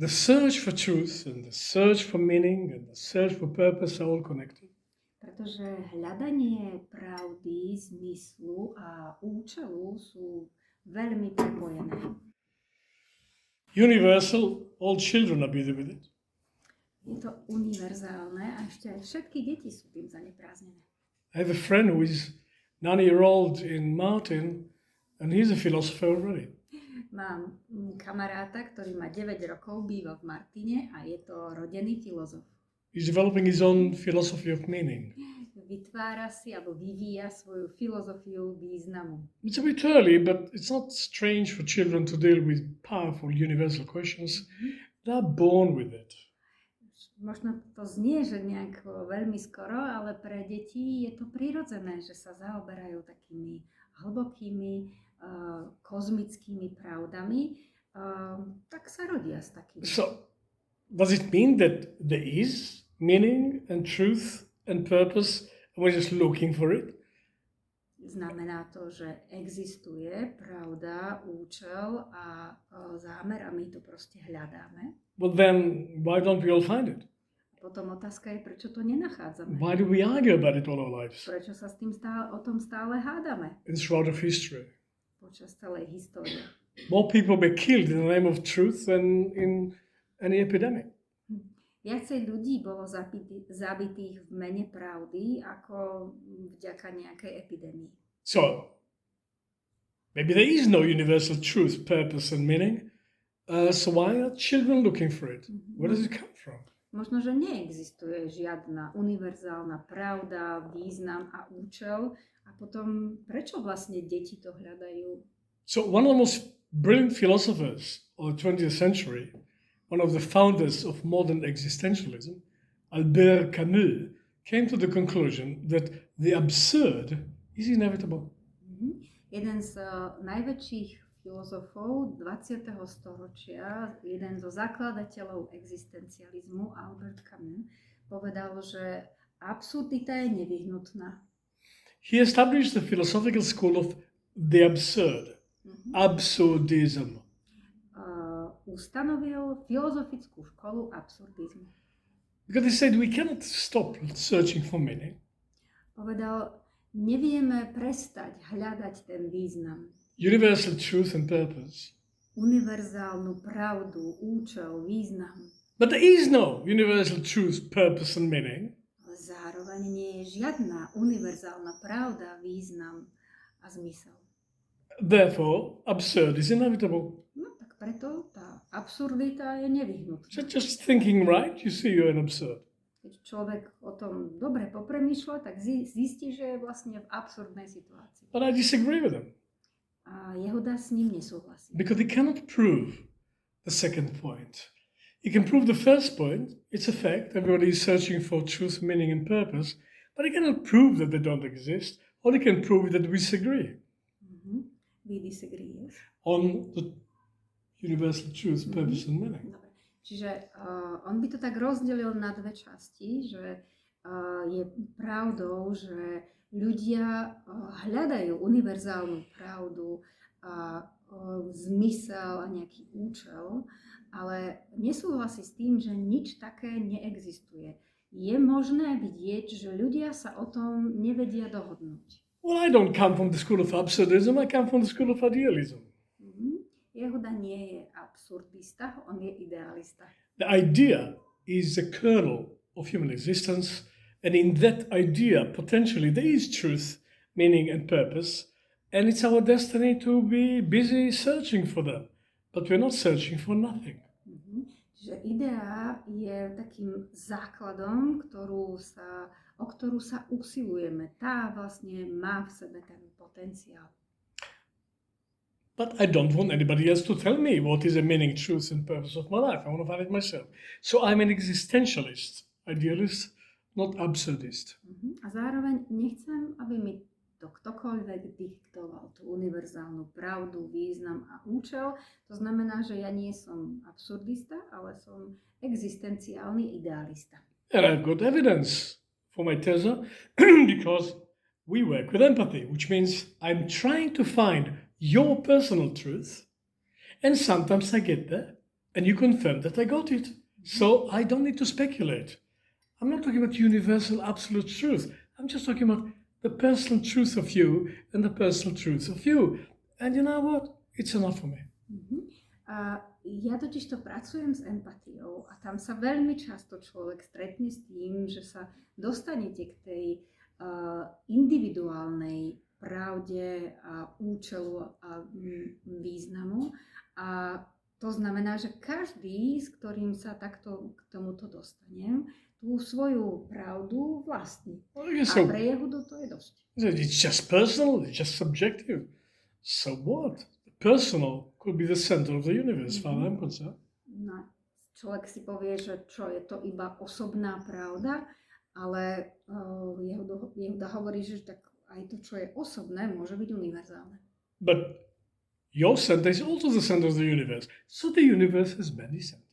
the search for truth and the search for meaning and the search for purpose are all connected. Pretože hľadanie pravdy, zmyslu a účelu sú veľmi prepojené. Universal, all children are busy with it. Je to univerzálne a ešte aj všetky deti sú tým zanepráznené. I have a friend who is 9-year-old in Martin and he's a philosopher already. Mám kamaráta, ktorý má 9 rokov, býva v Martine a je to rodený filozof. He's developing his own philosophy of meaning. Vytvára si alebo vyvíja svoju filozofiu významu. It's a bit early, but it's not strange for children to deal with powerful universal questions. They're born with it. Možno to znie, že nejak veľmi skoro, ale pre deti je to prirodzené, že sa zaoberajú takými hlbokými, kozmickými pravdami. Tak sa rodia s takými. So, does it mean that there is meaning and truth and purpose and we're just looking for it? Znamená to, že existuje pravda, účel a zámer a my to proste hľadáme. Well then, why don't we all find it? Potom otázka je, prečo to nenachádzame. Why do we argue about it all our lives? Prečo sa s tým o tom stále hádame And throughout of history. počas celej histórie. More people were killed in the name of truth than in any epidemic. Viacej ľudí bolo zabitých v mene pravdy ako vďaka nejakej epidémii. So, maybe there is no universal truth, purpose and meaning. So why are children looking for it? Where does it come from? Možno, že neexistuje žiadna univerzálna pravda, význam a účel. A potom, prečo vlastne deti to hľadajú? So one of the most brilliant philosophers of the 20th century, one of the founders of modern existentialism, Albert Camus, came to the conclusion that the absurd is inevitable. Jeden z najväčších filozofov 20. storočia, jeden zo zakladateľov existencializmu, Albert Camus, povedal, že absurdita je nevyhnutná. He established the philosophical school of the absurd, absurdism. Ustanovil filozofickú školu absurdizmu. Because he said we cannot stop searching for meaning. Povedal, nevieme prestať hľadať ten význam. Universal truth and purpose. Univerzálnu pravdu, účel, význam. But there is no universal truth, purpose and meaning. Ale zároveň nie je žiadna univerzálna pravda, význam a zmysel. Therefore, absurd is inevitable. No tak preto tá absurdita je nevyhnutná. So just thinking right, you see you're an absurd. Keď človek o tom dobre popremýšľa, tak zistí, že je vlastne v absurdnej situácii. But I disagree with him. A Jehuda s ním nesúhlasí. Because he cannot prove the second point. He can prove the first point, it's a fact, everybody is searching for truth, meaning and purpose, but he cannot prove that they don't exist. All he can prove is that we disagree. We disagree, yes. On the universal truth, purpose and meaning. Dobre. Čiže on by to tak rozdelil na dve časti, že je pravdou, že ľudia hľadajú univerzálnu pravdu a zmysel a nejaký účel, ale nesúhlasí s tým, že nič také neexistuje. Je možné vidieť, že ľudia sa o tom nevedia dohodnúť. Well, I don't come from the school of absurdism, I come from the school of idealism. Jehuda nie je absurdista, on je idealista. The idea is the kernel of human existence, and in that idea, potentially, there is truth, meaning and purpose, and it's our destiny to be busy searching for them. But we're not searching for nothing. Čiže idea je takým základom, o ktorú sa usilujeme. Tá vlastne má v sebe ten potenciál. But I don't want anybody else to tell me what is the meaning, truth, and purpose of my life. I want to find it myself. So I'm an existentialist, idealist, not absurdist. A zároveň nechcem, aby mi to ktokoľvek diktoval tú univerzálnu pravdu, význam a účel. To znamená, že ja nie som absurdista, ale som existenciálny idealista. And I've got evidence for my teza because we work with empathy, which means I'm trying to find your personal truth, and sometimes I get there, and you confirm that I got it. So I don't need to speculate. I'm not talking about universal absolute truth. I'm just talking about the personal truth of you and the personal truth of you. And you know what? It's enough for me. A ja totiž to pracujem s empatiou a tam sa veľmi často človek stretne s tým, že sa dostanete k tej individuálnej pravde a účelu a významu. A to znamená, že každý, s ktorým sa takto k tomuto dostanem, tú svoju pravdu vlastní. A pre Jehudu to je dosť. It's just personal, it's just subjective. So what? The personal could be the center of the universe, as far as I'm concerned. No, človek si povie, že čo je to iba osobná pravda, ale Jehuda hovorí, že tak aj to, čo je osobné, môže byť univerzálne. But your center is also the center of the universe. So the universe has many centers.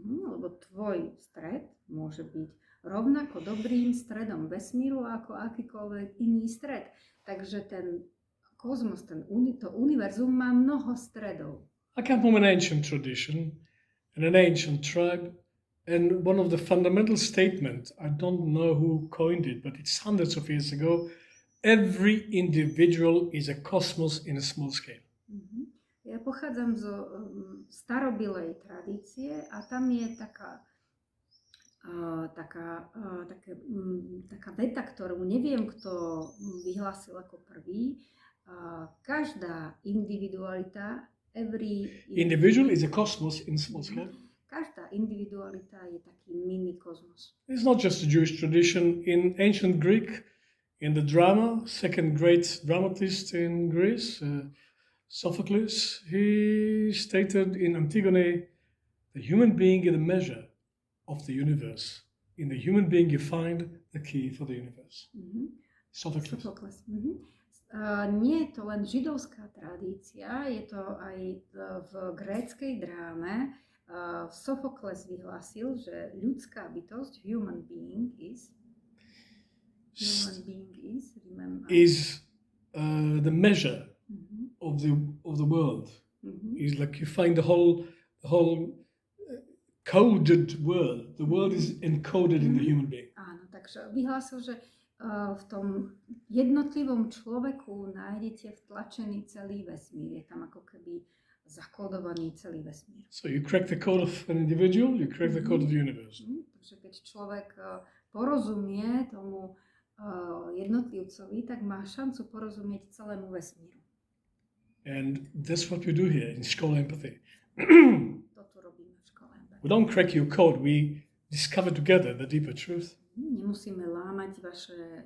Lebo tvoj stred môže byť rovnako dobrým stredom vesmíru ako akýkoľvek iný stred. Takže ten kozmos, to univerzum má mnoho stredov. I come from an ancient tradition and an ancient tribe, and one of the fundamental statements, I don't know who coined it, but it's hundreds of years ago, every individual is a cosmos in a small scale. Ja pochádzam zo starobilej tradície a tam je taká veta, ktorú neviem, kto vyhlásil ako prvý. Každá individualita, individual is a cosmos in small scale. Každá individualita je taký mini kozmos. It's not just a Jewish tradition. In ancient Greek, in the drama, second great dramatist in Greece, Sophocles, he stated in Antigone, the human being is the measure of the universe. In the human being you find the key for the universe. Sophocles. Nie je to len židovská tradícia, je to aj v gréckej dráme. Sophocles vyhlásil, že ľudská bytosť, human being is the measure of the world. Is like you find the whole coded world. The world is encoded in the human being. Áno, takže vyhlásil, že v tom jednotlivom človeku nájdete vtlačený celý vesmír. Je tam ako keby zakódovaný celý vesmír. So you crack the code of an individual, you crack the code of the universe. Takže keď človek porozumie tomu jednotlivcovi, tak má šancu porozumieť celému vesmíru. And that's what we do here in Škola Empathy. Toto robíme v Škole Empathy. We don't crack your code, we discover together the deeper truth. Nemusíme lámať vaše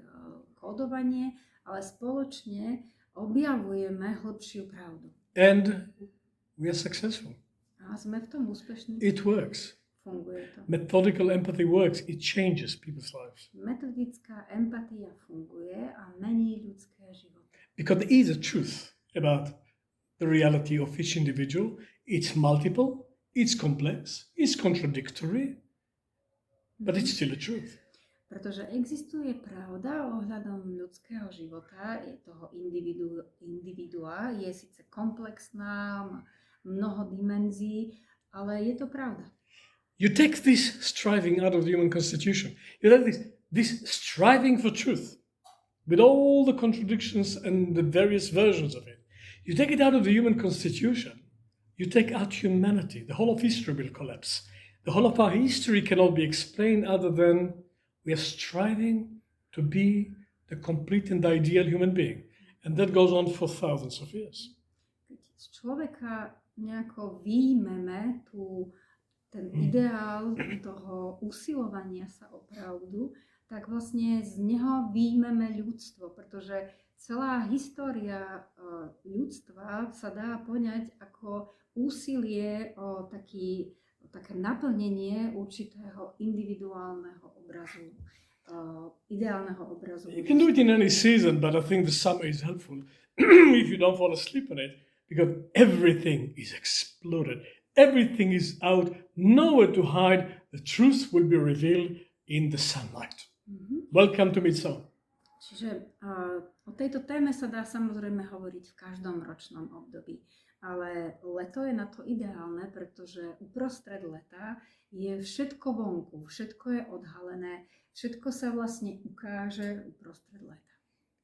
kódovanie, ale spoločne objavujeme hlbšiu pravdu. And we are successful. A sme v tom úspešní. It works. Funguje to. Methodical empathy works. It changes people's lives. Metodická empatia funguje a mení ľudské životy. Because there is a truth about the reality of each individual. It's multiple, it's complex, it's contradictory, but it's still a truth. Pretože existuje pravda ohľadom ľudského života, je toho individua, je síce komplexná, má mnoho dimenzií, ale je to pravda. You take this striving out of the human constitution. You take this striving for truth with all the contradictions and the various versions of it. You take it out of the human constitution. You take out humanity. The whole of history will collapse. The whole of our history cannot be explained other than we are striving to be the complete and ideal human being. And that goes on for thousands of years. Keď z človeka nejako výjmeme ten ideál toho usilovania sa o pravdu, tak vlastne z neho výjmeme ľudstvo, pretože celá história ľudstva sa dá poňať ako úsilie o také naplnenie určitého individuálneho obrazu, ideálneho obrazu. You can do it in any season, but I think the summer is helpful if you don't fall asleep in it, because everything is exploded. Everything is out, nowhere to hide. The truth will be revealed in the sunlight. Welcome to Midsummer. Čiže o tejto téme sa dá samozrejme hovoriť v každom ročnom období. Ale leto je na to ideálne, pretože uprostred leta je všetko vonku, všetko je odhalené, všetko sa vlastne ukáže uprostred leta.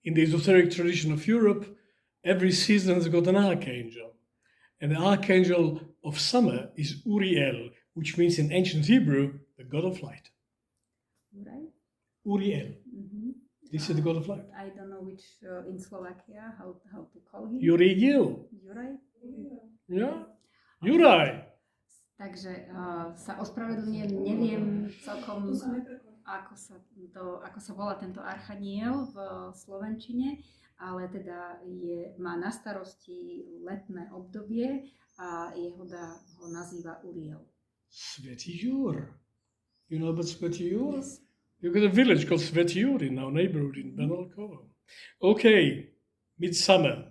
In the esoteric tradition of Europe, every season has got an archangel. And the archangel of summer is Uriel, which means in ancient Hebrew, the god of light. Right? Uriel. Mm-hmm. This is the god of light. I don't know which in Slovakia, how to call him. Uriel. Juraj? Yeah. Juraj. Takže sa ospravedlňujem, neviem celkom, ako sa volá tento archaniel v slovenčine, ale teda má na starosti letné obdobie a Jehoda ho nazýva Uriel. Svätý Jur. You know about Svätý Jur? Yes. You've got a village called Svätý Jur in our neighborhood in Benalkovo. Okay, Midsummer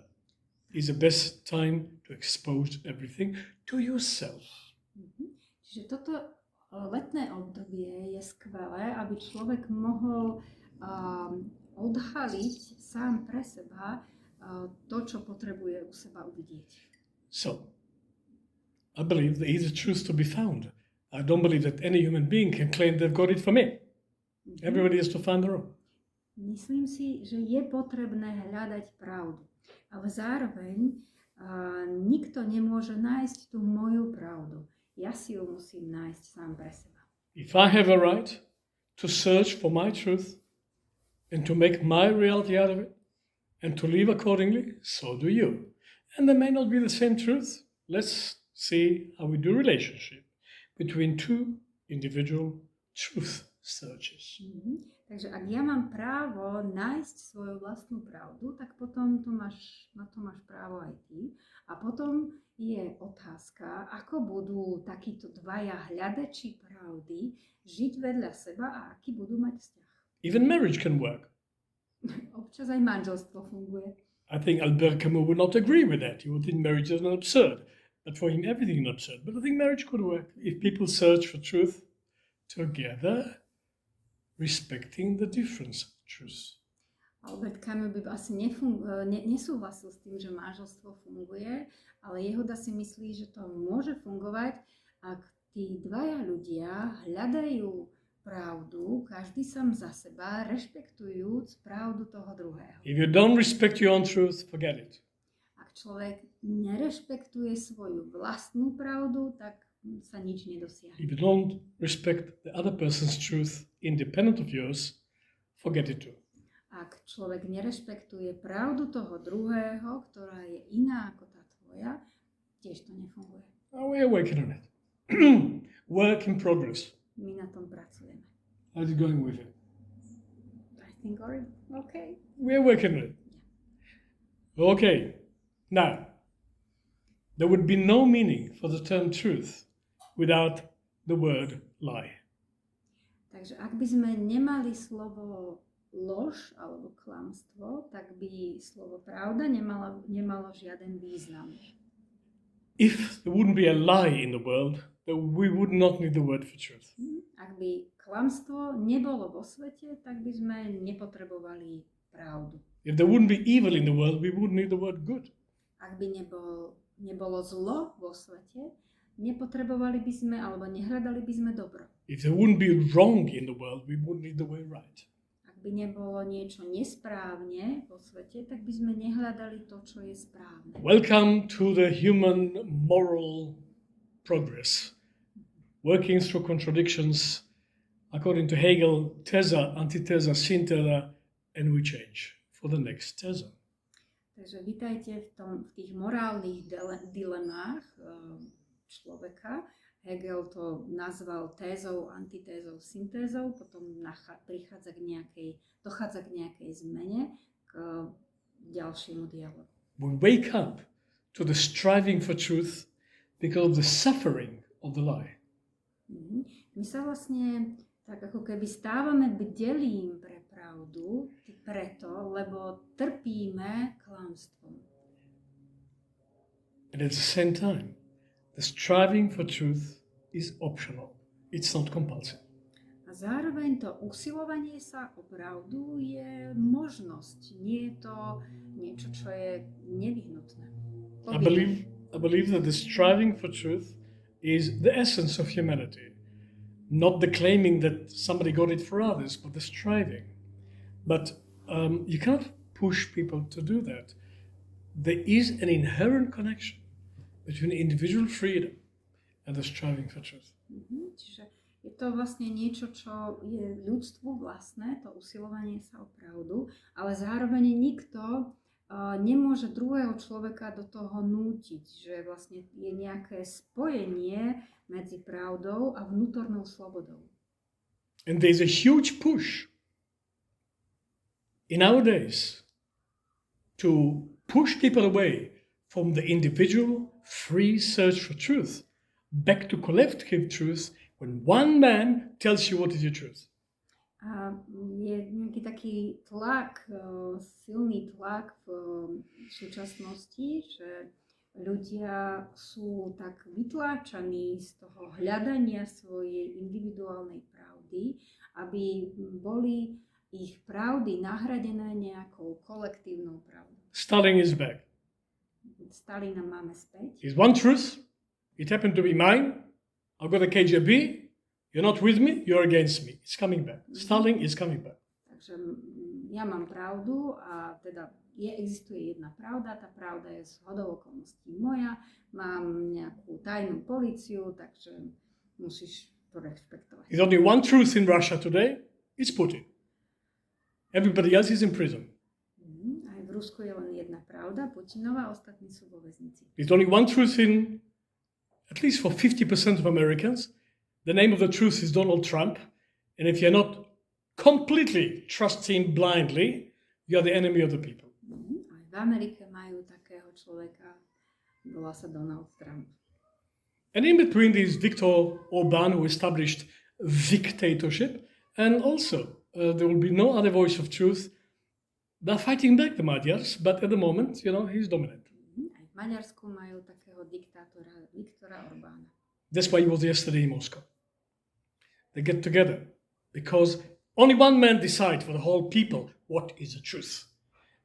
is the best time to expose everything to yourself. Čiže toto letné obdobie je skvelé, aby človek mohol odhaliť sám pre seba to, čo potrebuje u seba uvidieť. So, I believe there is a truth to be found. I don't believe that any human being can claim they've got it for me. Everybody has to find their own. Myslím si, že je potrebné hľadať pravdu. Ale zároveň nikto nemôže nájsť tú moju pravdu. Ja si ju musím nájsť sám pre seba. If I have a right to search for my truth and to make my reality out of it and to live accordingly, so do you. And there may not be the same truth. Let's see how we do relationship between two individual truth searches. Takže ak ja mám právo nájsť svoju vlastnú pravdu, tak potom na to máš právo aj ty. A potom je otázka, ako budú takíto dvaja hľadači pravdy žiť vedľa seba a aký budú mať vzťah. Even marriage can work. Občas aj manželstvo funguje. I think Albert Camus would not agree with that. He would think marriage is not absurd. But for him, everything is absurd. But I think marriage could work if people search for truth together, respecting the difference of truth. Albert Camus by asi nesúhlasil s tým, že manželstvo funguje, ale Jehoda si myslí, že to môže fungovať, ak tí dvaja ľudia hľadajú pravdu, každý sám za seba, rešpektujúc pravdu toho druhého. If you don't respect your own truth, forget it. Ak človek nerešpektuje svoju vlastnú pravdu, tak sa nič nedosiahne. If you don't respect the other person's truth independent of yours, forget it too. Ak človek nerešpektuje pravdu toho druhého, ktorá je iná ako tá tvoja, tiež to nefunguje. Oh, we're working on it. Work in progress. My na tom pracujeme. How's it going with it? I think okay. We're working on it. Okay. Now, there would be no meaning for the term truth without the word lie. Takže ak by sme nemali slovo lož alebo klamstvo, tak by slovo pravda nemalo žiaden význam. If there wouldn't be a lie in the world, then we would not need the word for truth. Ak by klamstvo nebolo vo svete, tak by sme nepotrebovali pravdu. If there wouldn't be evil in the world, we wouldn't need the word good. Ak by nebolo zlo vo svete, nepotrebovali by sme alebo nehľadali by sme dobro. If there wouldn't be wrong in the world, we wouldn't need the way right. Ak by nebolo niečo nesprávne vo svete, tak by sme nehľadali to, čo je správne. Welcome to the human moral progress. Working through contradictions, according to Hegel, teza, antiteza, synthesa, and we change for the next teza. Takže vítajte v tých morálnych dilemách človeka. Hegel to nazval tézou, antitézou, syntézou, potom dochádza k nejakej zmene, k ďalšiemu dialogu. We wake up to the striving for truth because of the suffering of the lie. My sa vlastne tak ako keby stávame bdelým pre pravdu, preto, lebo trpíme klamstvom. And at the same time, the striving for truth is optional. It's not compulsory. A zároveň to usilovanie sa o pravdu je možnosť. Nie je to niečo, čo je nevyhnutné. I believe that the striving for truth is the essence of humanity. Not the claiming that somebody got it for others, but the striving. But you cannot push people to do that. There is an inherent connection between individual freedom and the striving for truth. Čiže je to vlastne niečo, čo je ľudstvu vlastné, to usilovanie sa o pravdu, ale zároveň nikto nemôže druhého človeka do toho nútiť, že vlastne je nejaké spojenie medzi pravdou a vnútornou slobodou. And there's a huge push in our days to push people away from the individual free search for truth back to collective truth when one man tells you what is your truth. A je nejaký taký tlak, silný tlak v súčasnosti, že ľudia sú tak vytláčaní z toho hľadania svojej individuálnej pravdy, aby boli ich pravdy nahradené nejakou kolektívnou pravdou. Stalin is back. Stalina máme späť. Here's one truth. It happened to be mine. I've got a KGB. You're not with me, you're against me. It's coming back. Stalin is coming back. Takže ja mám pravdu a teda existuje jedna pravda, tá pravda je z hodou okolností moja, mám nejakú tajnú políciu, takže musíš to rešpektovať. There's only one truth in Russia today, it's Putin. Everybody else is in prison. Aj v Rusku je len jedna pravda, Putinová, ostatní sú vo väznici. There's only one truth in, at least for 50% of Americans. The name of the truth is Donald Trump. And if you're not completely trusting blindly, you are the enemy of the people. Aj v Amerike majú takého človeka, volá sa Donald Trump. And in between these Viktor Orbán, who established dictatorship, and also there will be no other voice of truth. They're fighting back the Magyars, but at the moment, he's dominant. Aj v Maďarsku majú takého diktátora Viktora Orbána. That's why he was yesterday in Moscow. They get together because only one man decides for the whole people what is the truth.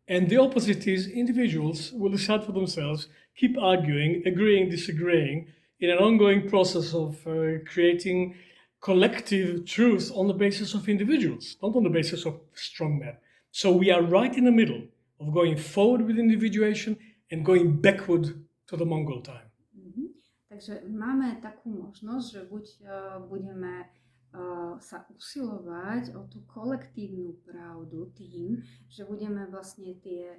And the opposite is individuals will decide for themselves, keep arguing, agreeing, disagreeing in an ongoing process of creating collective truth on the basis of individuals, not on the basis of strong men. So we are right in the middle of going forward with individuation and going backward to the Mongol time. Takže máme takú možnosť, že buď budeme sa usilovať o tú kolektívnu pravdu tým, že budeme vlastne tie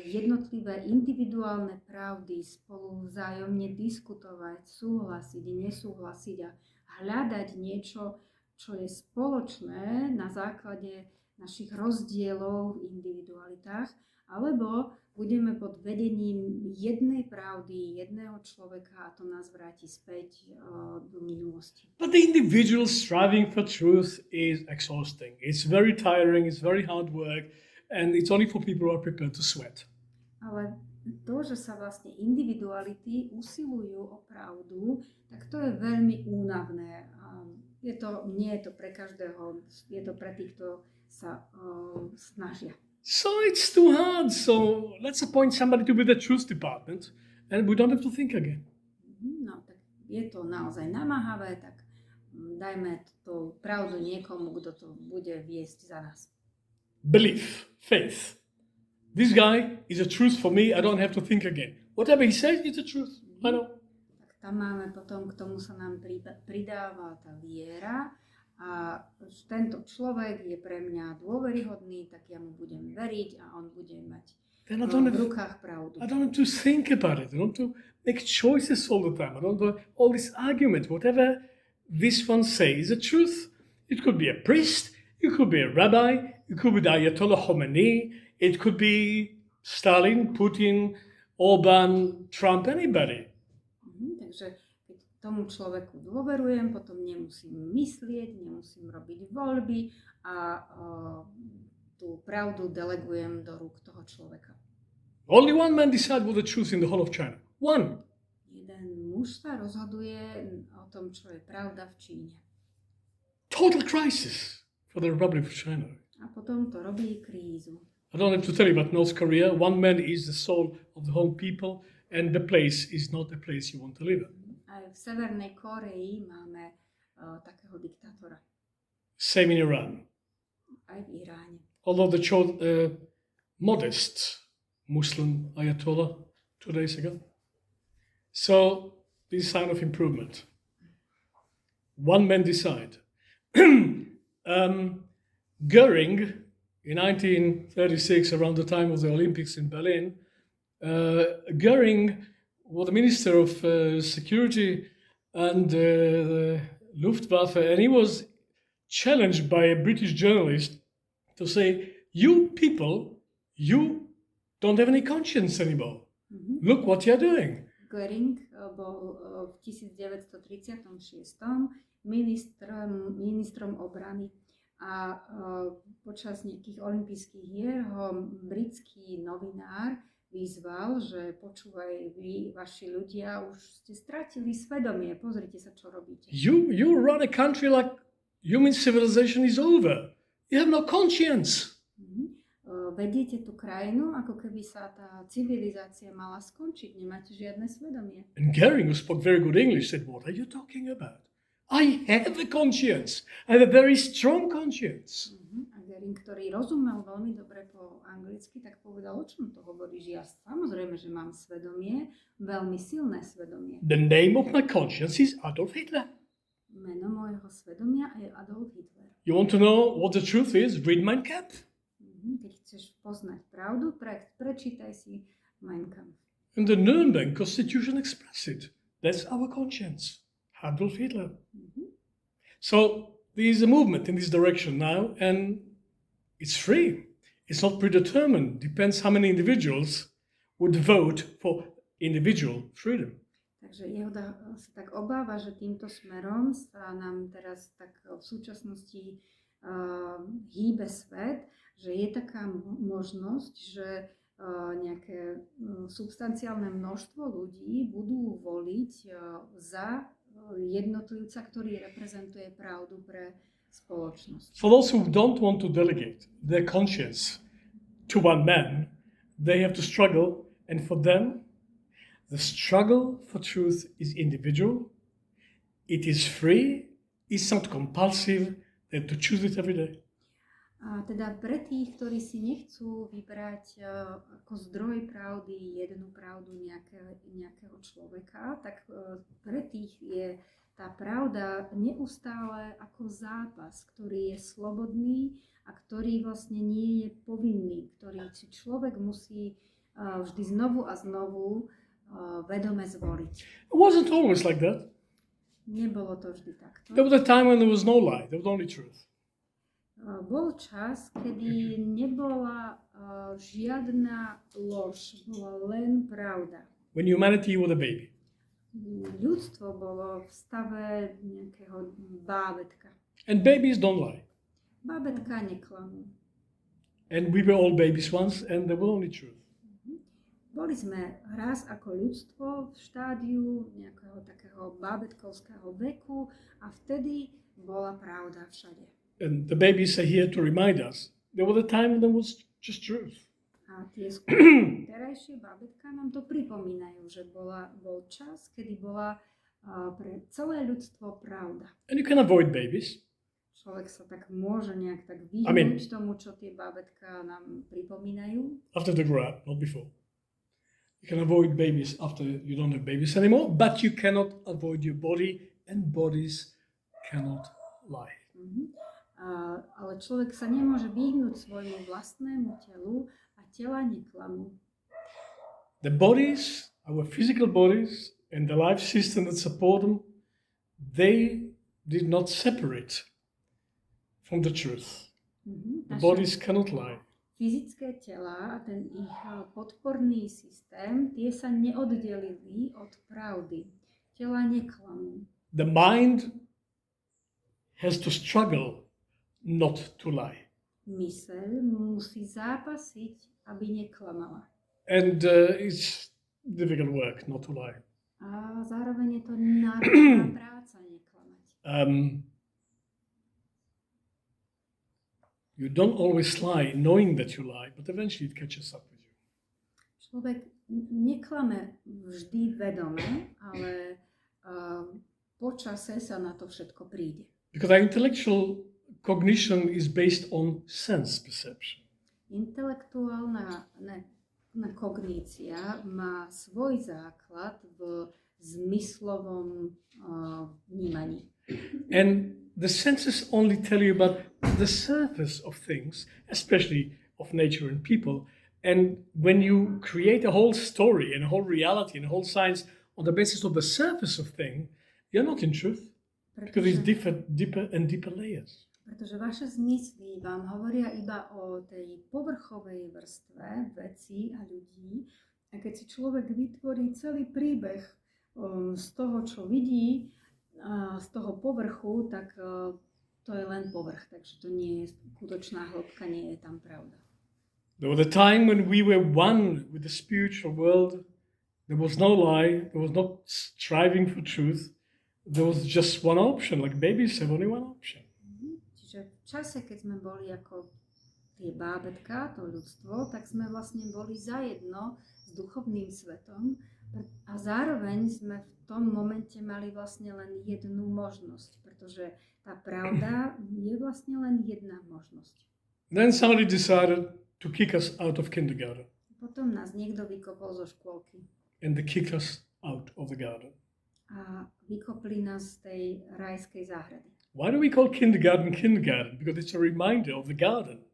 jednotlivé individuálne pravdy spolu vzájomne diskutovať, súhlasiť, nesúhlasiť a hľadať niečo, čo je spoločné na základe našich rozdielov v individualitách, alebo budeme pod vedením jednej pravdy, jedného človeka a to nás vráti späť do minulosti. But the individual striving for truth is exhausting. It's very tiring, it's very hard work, and it's only for people who are prepared to sweat. Ale to, že sa vlastne individuality usilujú o pravdu, tak to je veľmi únavné. Nie je to pre každého, je to pre tých, kto sa snažia. So it's too hard. So let's appoint somebody to be the truth department and we don't have to think again. No, tak je to naozaj namáhavé, tak dajme tú pravdu niekomu, kto to bude viesť za nás. Belief, faith. This guy is a truth for me. I don't have to think again. Whatever he says is the truth. I know. Tak tam máme potom, k tomu sa nám pridáva tá viera. A tento človek je pre mňa dôveryhodný, tak ja mu budem veriť a on bude mať v rukách pravdu. I don't have to think about it. I don't have to make choices all the time. I don't have all this argument. Whatever this one says is the truth. It could be a priest, it could be a rabbi, it could be the Ayatollah Khomeini, it could be Stalin, Putin, Orbán, Trump, anybody. Takže tomu človeku dôverujem, potom nemusím myslieť, nemusím robiť voľby a tú pravdu delegujem do rúk toho človeka. Only one man decides what the truth in the whole of China. One. Jeden muž sa rozhoduje o tom, čo je pravda v Číne. Total crisis for the Republic of China. A potom to robí krízu. I don't have to tell you about North Korea. One man is the soul of the whole people. and the place is not a place you want to live in. Aj v Severnej Kórei máme takého diktátora. Same in Iran. Aj v Iráne. Although they showed a modest Muslim Ayatollah 2 days ago. So this is a sign of improvement. One man decide. Goering, in 1936, around the time of the Olympics in Berlin, Goering was the Minister of Security and the Luftwaffe, and he was challenged by a British journalist to say, you people, you don't have any conscience anymore. Mm-hmm. Look what you're doing. Goering bol v 1936 ministrom obrany a počas nejakých olympijských hier ho britský novinár vyzval, že počúvaj vy, vaši ľudia, už ste stratili svedomie, pozrite sa, čo robíte. You run a country like human civilization is over. You have no conscience. Vediete tú krajinu, ako keby sa tá civilizácia mala skončiť, nemáte žiadne svedomie. And Goering, who spoke very good English, said, what are you talking about? I have a conscience. I have a very strong conscience. A Goering, ktorý rozumel veľmi dobre po anglicky, tak povedal, o čom to hovoríš? Ja samozrejme, že mám svedomie, veľmi silné svedomie. The name of my conscience is Adolf Hitler. Meno môjho svedomia je Adolf Hitler. You want to know what the truth is? Read Mein Kampf. Keď chceš poznať pravdu, prečítaj si Mein Kampf. And the Nuremberg Constitution expresses it. That's our conscience. Adolf Hitler. Mm-hmm. So there is a movement in this direction now, and it's free. It's not predetermined. Depends how many individuals would vote for individual freedom. Takže Jehuda sa tak obáva, že týmto smerom sa nám teraz tak v súčasnosti hýbe svet, že je taká možnosť, že nejaké substanciálne množstvo ľudí budú voliť za jednotlivca, ktorý reprezentuje pravdu pre spoločnosť. For those who don't want to delegate their conscience to one man, they have to struggle, and for them, the struggle for truth is individual, it is free, it's not compulsive, they have to choose it every day. A teda pre tých, ktorí si nechcú vybrať ako zdroj pravdy jednu pravdu nejakého človeka, tak pre tých je tá pravda neustále ako zápas, ktorý je slobodný a ktorý vlastne nie je povinný, ktorý si človek musí vždy znovu a znovu vedome zvoliť. It wasn't always like that. Nebolo to vždy takto. There was a time when there was no lie, there was only truth. Bol čas, kedy nebola žiadna lož, bola len pravda. When humanity was a baby. Ľudstvo bolo v stave nejakého bábetka. And babies don't lie. Bábetka neklamú. And we were all babies once, and there was only truth. Boli sme raz ako ľudstvo v štádiu nejakého takého bábetkovského veku a vtedy bola pravda všade. And the babies are here to remind us there was a time when there was just truth. A tie terajšie bábetka nám to pripomínajú, že bol čas, kedy bola pre celé ľudstvo pravda. And you can avoid babies. Človek sa tak môže nejak tak vyhnúť tomu, čo tie bábetka nám pripomínajú. After they grow up, not before. You can avoid babies after you don't have babies anymore, but you cannot avoid your body, and bodies cannot lie. Mm-hmm. Ale človek sa nemôže vyhnúť svojmu vlastnému telu a tela neklamú. The bodies, our physical bodies, and the life system that support them, they did not separate from the truth. Mm-hmm. The bodies cannot lie. Fyzické tela a ten ich podporný systém, tie sa neoddelili od pravdy. Tela neklamú. The mind has to struggle not to lie. Myseľ musí zápasiť, aby neklamala. And it's difficult work not to lie. A zároveň je to náročná práca neklamať. You don't always lie knowing that you lie, but eventually it catches up with you. Človek neklame vždy vedome, ale po čase sa na to všetko príde. Because our intellectual cognition is based on sense perception. Intelektuálna kognícia má svoj základ v zmyslovom vnímaní. And the senses only tell you about the surface of things, especially of nature and people. And when you create a whole story and a whole reality and a whole science on the basis of the surface of things, you're not in truth. Because it's deeper and deeper layers. Pretože vaše zmysly vám hovoria iba o tej povrchovej vrstve vecí a ľudí. A keď si človek vytvorí celý príbeh z toho, čo vidí, z toho povrchu, tak to je len povrch. Takže to nie je skutočná hĺbka, nie je tam pravda. There was a time when we were one with the spiritual world. There was no lie. There was no striving for truth. There was just one option. Like babies have only one option. Čiže v čase, keď sme boli ako tie bábetka, to ľudstvo, tak sme vlastne boli zajedno s duchovným svetom a zároveň sme v tom momente mali vlastne len jednu možnosť, pretože tá pravda je vlastne len jedna možnosť. Then somebody decided to kick us out of kindergarten. Potom nás niekto vykopol zo škôlky. And they kicked us out of the garden. A vykopli nás z tej rajskej záhrady. Why do we call kindergarten kindergarten? Because it's a reminder of the garden,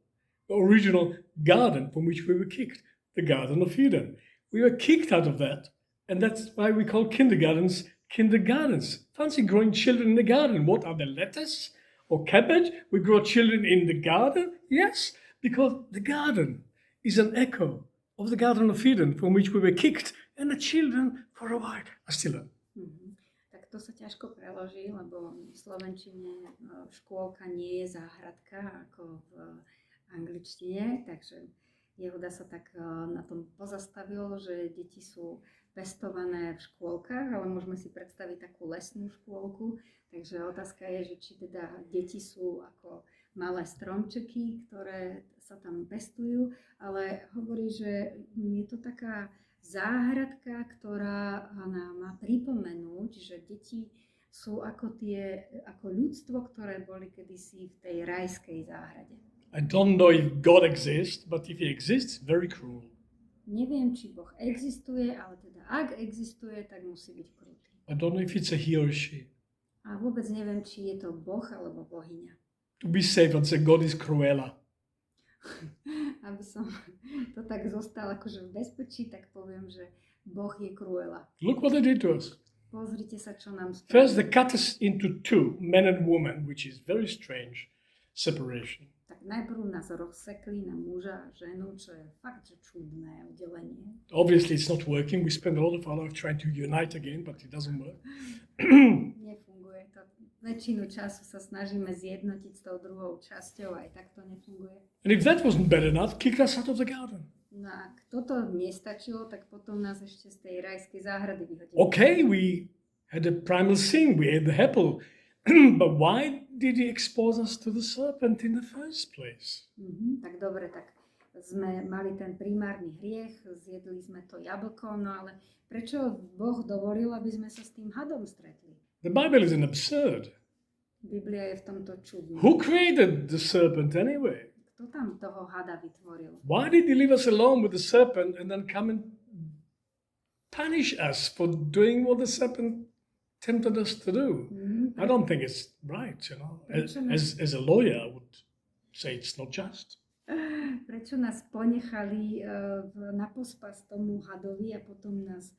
the original garden from which we were kicked, the Garden of Eden. We were kicked out of that, and that's why we call kindergartens kindergartens. Fancy growing children in the garden. What are the lettuce or cabbage? We grow children in the garden? Yes, because the garden is an echo of the Garden of Eden from which we were kicked, and the children for a while are still. Tak to sa ťažko preloží, lebo v slovenčine škôlka nie je záhradka ako v angličtine, takže Jehuda sa tak na tom pozastavil, že deti sú pestované v škôlkach, ale môžeme si predstaviť takú lesnú škôlku, takže otázka je, že či teda deti sú ako malé stromčeky, ktoré sa tam pestujú, ale hovorí, že je to taká záhradka, ktorá nám má pripomenúť, že deti sú ako ľudstvo, ktoré boli kedysi v tej rajskej záhrade. I don't know if God exists, but if he exists, very cruel. Neviem, či Boh existuje, ale teda ak existuje, tak musí byť krutý. I don't know if it's a he or she. A vôbec neviem, či je to Boh alebo bohyňa. To be safe, I'd say God is Cruella. Aby som to tak zostal akože v bezpečí, tak poviem, že Boh je Cruella. Look what they did to us. Pozrite sa, čo nám spravili. First, they cut us into two, man and woman, which is very strange separation. Tak najprv nás rozsekli na muža a ženu, čo je fakt, že čudné oddelenie. Obviously, it's not working. We spend a lot of our life trying to unite again, but it doesn't work. Nefunguje to. Väčšinu času sa snažíme zjednotiť s tou druhou časťou, aj tak to nefunguje. And if that wasn't bad enough, kick us out of the garden. No a ak toto nestačilo, tak potom nás ešte z tej rajskej záhrady vyhodili. Okay, we had a primal sin, we ate the apple. But why did he expose us to the serpent in the first place? Tak dobre, tak sme mali ten primárny hriech, zjedli sme to jablko, no ale prečo Boh dovolil, aby sme sa s tým hadom stretli? The Bible is an absurd. Biblia je v tomto čudná. Who created the serpent anyway? Kto tam toho hada vytvoril? Why did he leave us alone with the serpent and then come and punish us for doing what the serpent tempted us to do? I don't think it's right, you know. As a lawyer, I would say it's not just. Prečo nás ponechali na pospas tomu hadovi a potom nás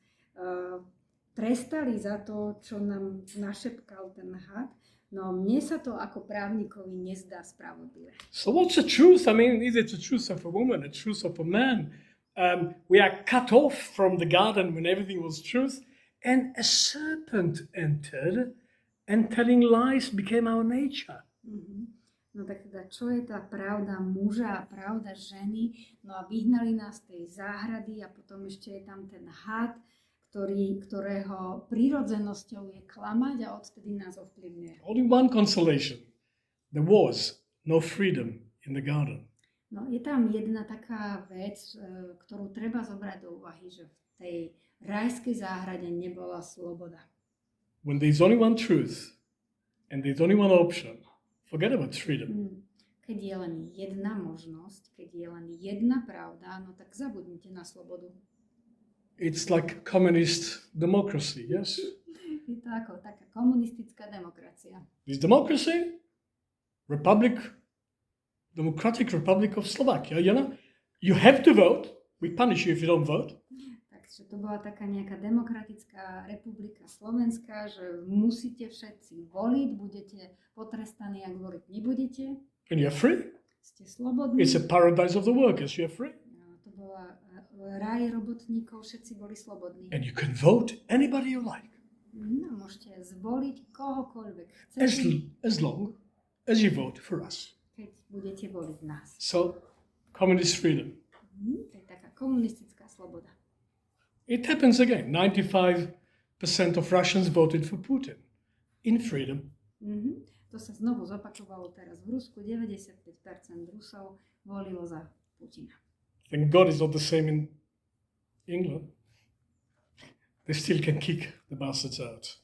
trestali za to, čo nám našepkal ten had? No mne sa to ako právnikovi nezdá spravodlivé. So what's the truth? I mean, is it the truth of a woman, the truth of a man? We are cut off from the garden when everything was truth, and a serpent entered, and telling lies became our nature. No tak teda, čo je tá pravda muža a pravda ženy? No a vyhnali nás z tej záhrady a potom ešte je tam ten had, ktorého prírodzenosťou je klamať a odtedy nás ovplyvňuje. Only one consolation. There was no freedom in the garden. No, je tam jedna taká vec, ktorú treba zobrať do úvahy, že v tej rajskej záhrade nebola sloboda. When there's only one truth and there's only one option, forget about freedom. Keď je len jedna možnosť, keď je len jedna pravda, no tak zabudnite na slobodu. It's like communist democracy, yes? Je to ako taká komunistická demokracia. This democracy, Democratic Republic of Slovakia, you know? You have to vote. We punish you if you don't vote. Takže to bola taká nejaká demokratická republika Slovenska, že musíte všetci voliť, budete potrestaní, ak voliť nebudete. And you're free. Ste slobodní. It's a paradise of the workers, you're free. To bola raj robotníkov, všetci boli slobodní. And you can vote anybody you like. No, môžete zvoliť kohokoľvek chcete. As long as you vote for us. Keď budete voliť nás. So, communist freedom. To je taká komunistická sloboda. It happens again. 95% of Russians voted for Putin in freedom. To sa znovu zopakovalo teraz v Rusku. 95% Rusov volilo za Putina. Thank God it's not the same in England. They still can kick the bastards out.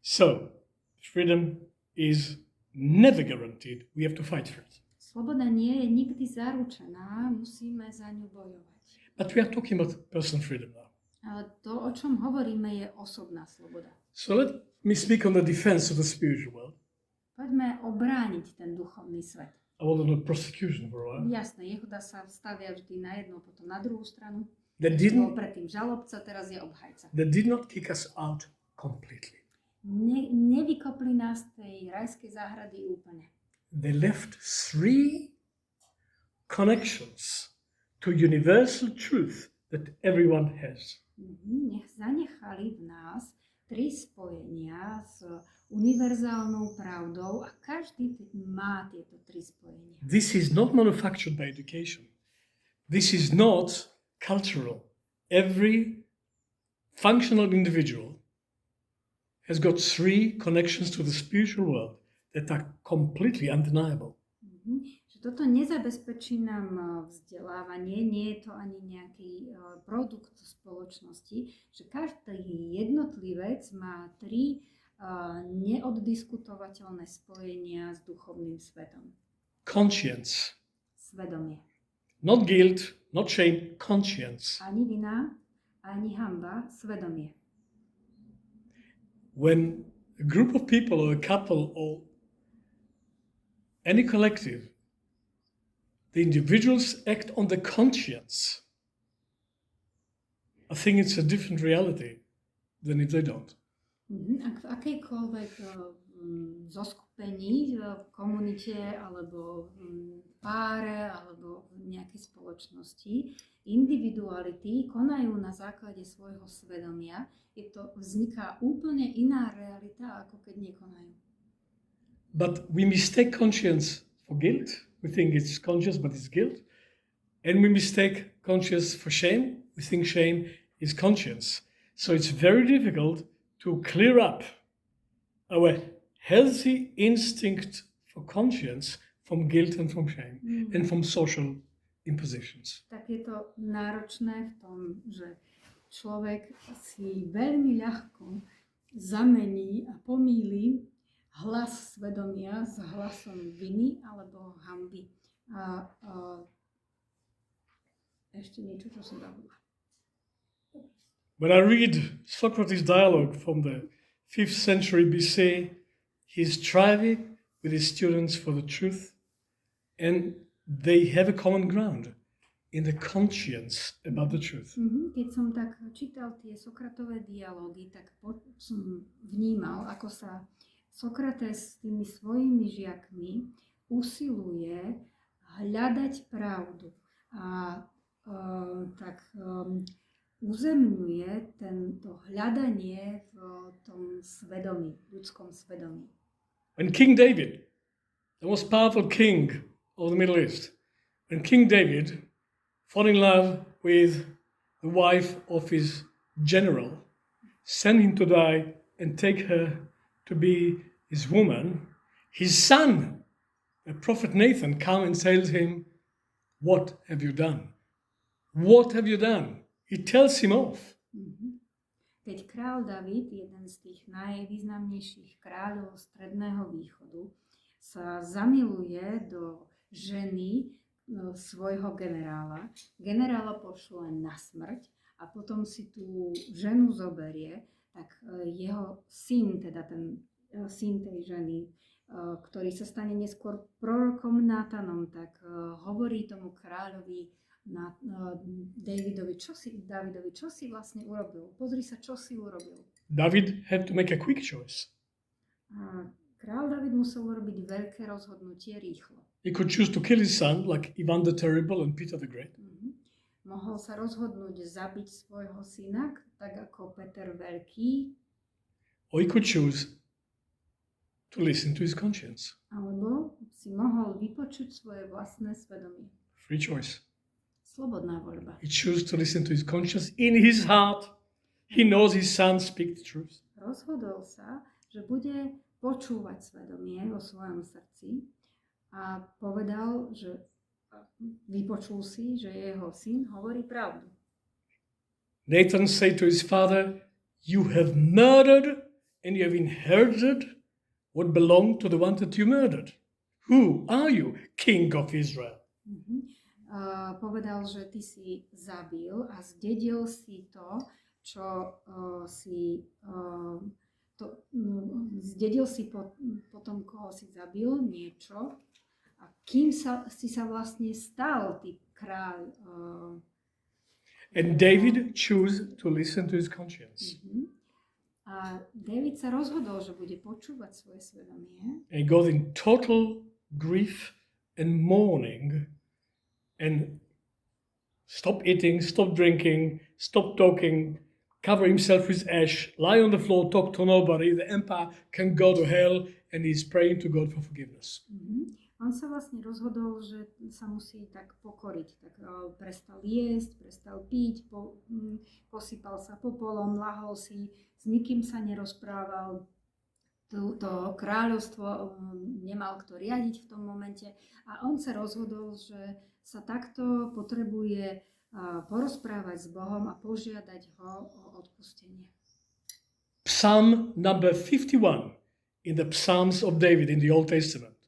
So, freedom is never guaranteed. We have to fight for it. Sloboda nie je nikdy zaručená, musíme za ňu bojovať. But we are talking about personal freedom now. Ale to, o čom hovoríme, je osobná sloboda. So let me speak on the defense of the spiritual world. Poďme obrániť ten duchovný svet. I want not prosecution for a while. Jasné, Jehuda sa stavia vždy na jednu, potom na druhú stranu. Bol predtým žalobca, teraz je obhajca. They did not kick us out completely. Nevykopli nás z tej rajskej záhrady úplne. They left 3 connections to universal truth that everyone has. Zanechali v nás 3 spojenia s univerzálnou pravdou a každý má tieto 3 spojenia. This is not manufactured by education. This is not cultural. Every functional individual has got 3 connections to the spiritual world that are completely undeniable. Toto nezabezpečí nám vzdelávanie, nie je to ani nejaký produkt spoločnosti, že každý jednotlivec má 3 neoddiskutovateľné spojenia s duchovným svetom. Conscience. Svedomie. Not guilt, not shame, conscience. Ani vina, ani hanba, svedomie. When a group of people or a couple or any collective, the individuals act on the conscience, I think it's a different reality than if they don't. Ak v akejkoľvek zoskupení, v komunite, alebo páre, alebo v nejakej spoločnosti, individuality konajú na základe svojho svedomia, vzniká úplne iná realita, ako keď nekonajú. But we mistake conscience for guilt. We think it's conscious, but it's guilt. And we mistake conscience for shame. We think shame is conscience. So it's very difficult to clear up our healthy instinct for conscience from guilt and from shame and from social impositions. Tak je to náročné v tom, že človek si veľmi ľahko zamení a pomýli hlas svedomia s hlasom viny alebo hanby. A ešte niečo, čo som zabudla. When I read Socrates' dialogue from the 5th century BC, he's striving with his students for the truth, and they have a common ground in the conscience about the truth. Keď som tak čítal tie Sokratové dialógy, tak som vnímal, ako sa Sokrates s tými svojimi žiakmi usiluje hľadať pravdu a uzemňuje tento hľadanie v tom svedomí, ľudskom svedomí. When King David, the most powerful king of the Middle East, when King David fell in love with the wife of his general, sent him to die and take her to be his woman, his son, the prophet Nathan, comes and tells him, what have you done? What have you done? He tells him off. Keď kráľ David, jeden z tých najvýznamnejších kráľov Stredného východu, sa zamiluje do ženy svojho generála pošle na smrť a potom si tú ženu zoberie, tak jeho syn, teda ten syn tej ženy, ktorý sa stane neskôr prorokom Nátanom, tak hovorí tomu kráľovi Davidovi, čo si vlastne urobil? Pozri sa, čo si urobil. David had to make a quick choice. A kráľ David musel urobiť veľké rozhodnutie rýchlo. He could choose to kill his son like Ivan the Terrible and Peter the Great. Mohol sa rozhodnúť zabiť svojho syna, tak ako Peter Veľký. Or he could choose to listen to his conscience. Alebo si mohol vypočuť svoje vlastné svedomie. Free choice. Slobodná voľba. He chose to listen to his conscience in his heart. He knows his son speaks the truth. Rozhodol sa, že bude počúvať svedomie vo svojom srdci a povedal, že vypočul si, že jeho syn hovorí pravdu. Nathan said to his father, "You have murdered and you have inherited what belonged to the one that you murdered. Who are you, King of Israel?" Povedal, že ty si zabil a zdedil si to, čo zdedil si potom, koho si zabil, niečo. A kým si sa vlastne stal, ty kráľ? And David chose to listen to his conscience. A David sa rozhodol, že bude počúvať svoje svedomie. And he goes in total grief and mourning and stop eating, stop drinking, stop talking, cover himself with ash, lie on the floor, talk to nobody. The empire can go to hell, and he's praying to God for forgiveness. On sa vlastne rozhodol, že sa musí tak pokoriť. Tak prestal jesť, prestal piť, posypal sa popolom, lahol si, s nikým sa nerozprával. To kráľovstvo nemal kto riadiť v tom momente. A on sa rozhodol, že sa takto potrebuje porozprávať s Bohom a požiadať ho o odpustenie. Psalm number 51 in the Psalms of David in the Old Testament.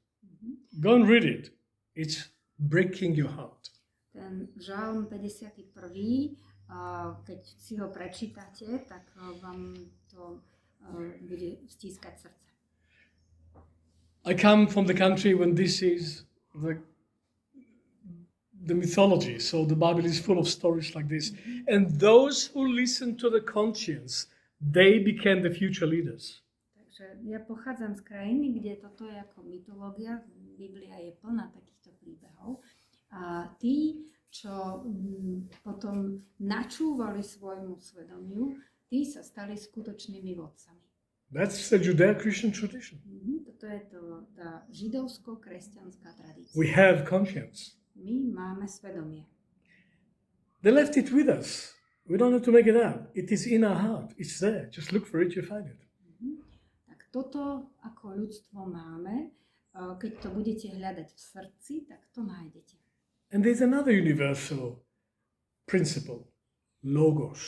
Go and read it. It's breaking your heart. Ten žalm 51, keď si ho prečítate, tak vám to bude stískať srdce. I come from the country when this is the mythology, so the Bible is full of stories like this. And those who listen to the conscience, they became the future leaders. Takže ja pochádzam z krajiny, kde toto je ako mytológia, Biblia je plná takýchto príbehov. A tí, čo potom načúvali svojmu svedomiu, tí sa stali skutočnými vodcami. That's the Judeo-Christian tradition. Toto je tá židovsko-kresťanská tradícia. We have conscience. My máme svedomie. They left it with us. We don't have to make it up. It is in our heart. It's there. Just look for it, you find it. Tak toto ako ľudstvo máme. Keď to budete hľadať v srdci, tak to nájdete. And there's another universal principle. Logos.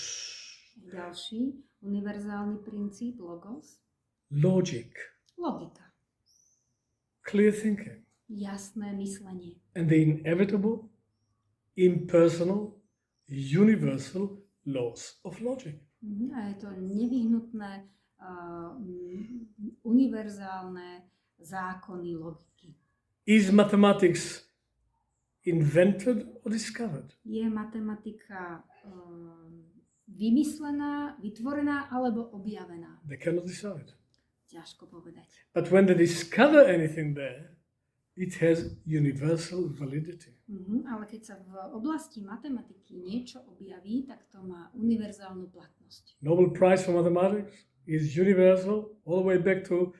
Ďalší univerzálny princíp logos. Logic. Logika. Clear thinking. Jasné myslenie. And the inevitable, impersonal, universal laws of logic. A je to nevyhnutné, univerzálne zákony logiky. Is mathematics invented or discovered? Je matematika vymyslená, vytvorená alebo objavená? They cannot decide. Ťažko povedať. But when they discover anything there, it has universal validity. Ale keď sa v oblasti matematiky niečo objaví, tak to má univerzálnu platnosť. Nobel Prize for Mathematics is universal all the way back to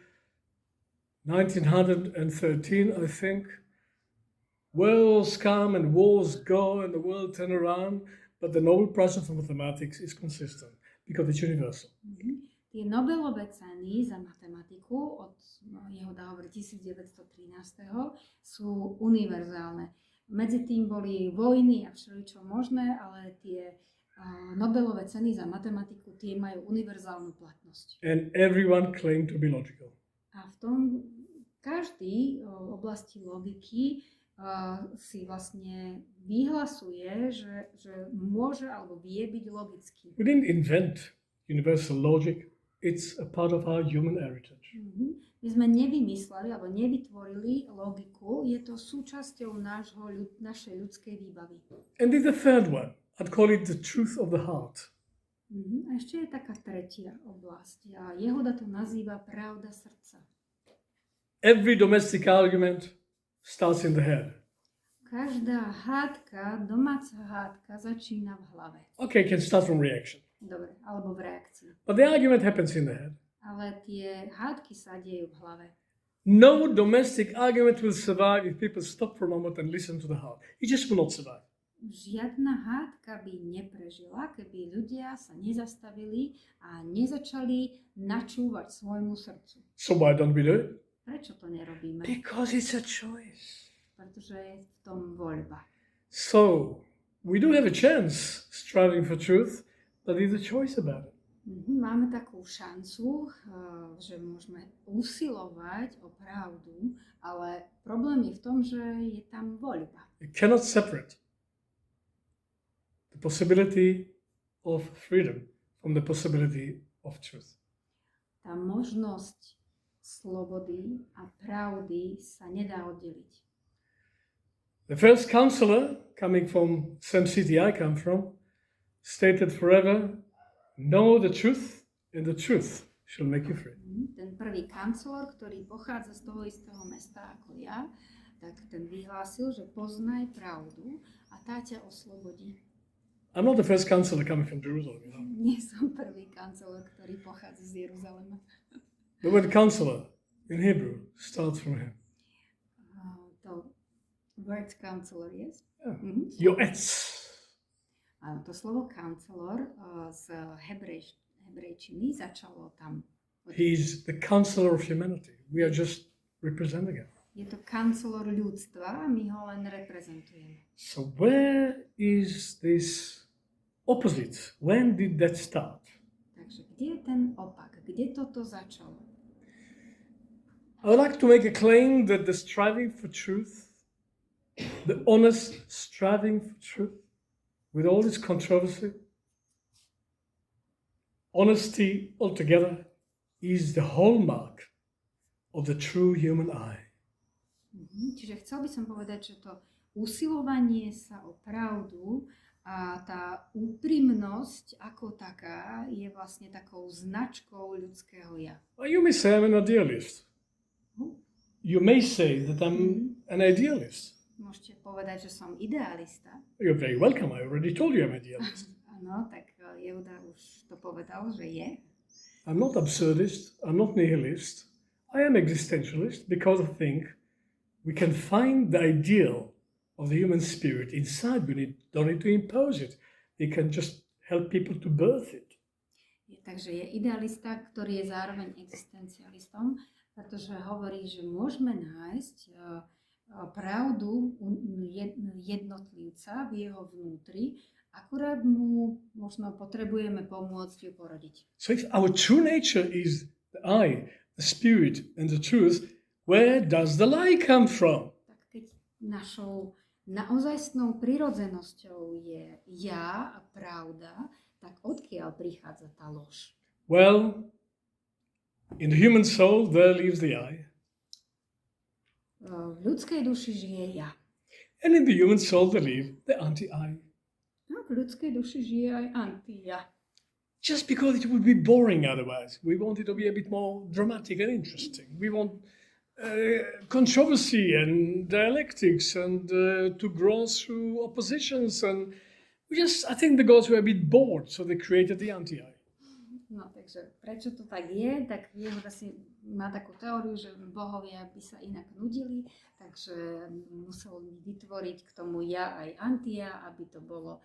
1913, I think. Worlds come and wars go and the world turn around, but the Nobel Prize for Mathematics is consistent because it's universal. Tie Nobelové ceny za matematiku od jeho dohovoru 1913 sú univerzálne. Medzi tým boli vojny a všeličo možné, ale tie Nobelové ceny za matematiku, tie majú univerzálnu platnosť. And everyone claimed to be logical. A v tom každý v oblasti logiky si vlastne vyhlasuje, že môže alebo vie byť logický. We didn't invent universal logic. It's a part of our human heritage. My sme nevymysleli alebo nevytvorili logiku, je to súčasťou našej ľudskej výbavy. And then the third one, I'd call it the truth of the heart. A ešte je taká tretia oblasť. A Jehoda to nazýva pravda srdca. Every domestic argument starts in the head. Každá hádka, domáca hádka začína v hlave. Okay, it can start from reaction. Dobre, alebo v reakcii. But the argument happens in the head. Ale tie hádky sa dejú v hlave. No domestic argument will survive if people stop for a moment and listen to the heart. It just will not survive. Žiadna hádka by neprežila, keby ľudia sa nezastavili a nezačali načúvať svojmu srdcu. So why don't we do it? Prečo to nerobíme? Because it's a choice. Pretože je v tom voľba. So we do have a chance striving for truth, but it's a choice about it. Máme takú šancu, že môžeme usilovať o pravdu, ale problém je v tom, že je tam voľba. You cannot separate the possibility of freedom from the possibility of truth. Tá možnosť slobody a pravdy sa nedá oddeliť. The first counselor, coming from same city I come from, stated forever, know the truth and the truth shall make you free. Ten prvý kancelor, ktorý pochádza z toho istého mesta ako ja, tak ten vyhlásil, že poznaj pravdu a tá ťa oslobodí. I'm not the first counselor coming from Jerusalem, you know. Nie som prvý kancelor, ktorý pochádza z Jeruzalema. The word counselor in Hebrew starts from here. To word counselor, yes? Yeah. Yoetz. To slovo counselor z hebrejčiny začalo tam. He's the counselor of humanity. We are just representing him. Je to kancelor ľudstva a my ho len reprezentujeme. So where is this opposite? When did that start? Takže kde je ten opak? Kde toto začalo? I would like to make a claim that the striving for truth, the honest striving for truth, with all its controversy, honesty altogether, is the hallmark of the true human eye. Čiže chcel by som povedať, že to usilovanie sa o pravdu a tá úprimnosť ako taká je vlastne takou značkou ľudského ja. Well, you may say I'm an idealist. You may say that I'm an idealist. Môžete povedať, že som idealista. You're very welcome. I already told you I'm an idealist. Áno, tak Jehuda už to povedal, že je. I'm not absurdist. I'm not nihilist. I am existentialist because I think we can find the ideal of the human spirit inside. We don't need to impose it. We can just help people to birth it. Takže je idealista, ktorý je zároveň existencialistom, pretože hovorí, že môžeme nájsť pravdu jednotlivca v jeho vnútri, akurát mu možno potrebujeme pomôcť ju porodiť. So if our true nature is the I, the spirit and the truth, where does the lie come from? Tak keď našou naozajstnou prirodzenosťou je ja a pravda, tak odkiaľ prichádza tá lož? Well, in the human soul there lives the I. V ľudskej duši žije ja. And in the human soul there lives the anti-I. A v ľudskej duši žije aj anti-ja. Just because it would be boring otherwise. We want it to be a bit more dramatic and interesting. We want controversy and dialectics and to grow through oppositions. And I think the gods were a bit bored, so they created the anti-I. No, takže prečo to tak je? Tak Jehuda si má takú teóriu, že bohovia by sa inak nudili, takže musel vytvoriť k tomu ja aj antia, aby to bolo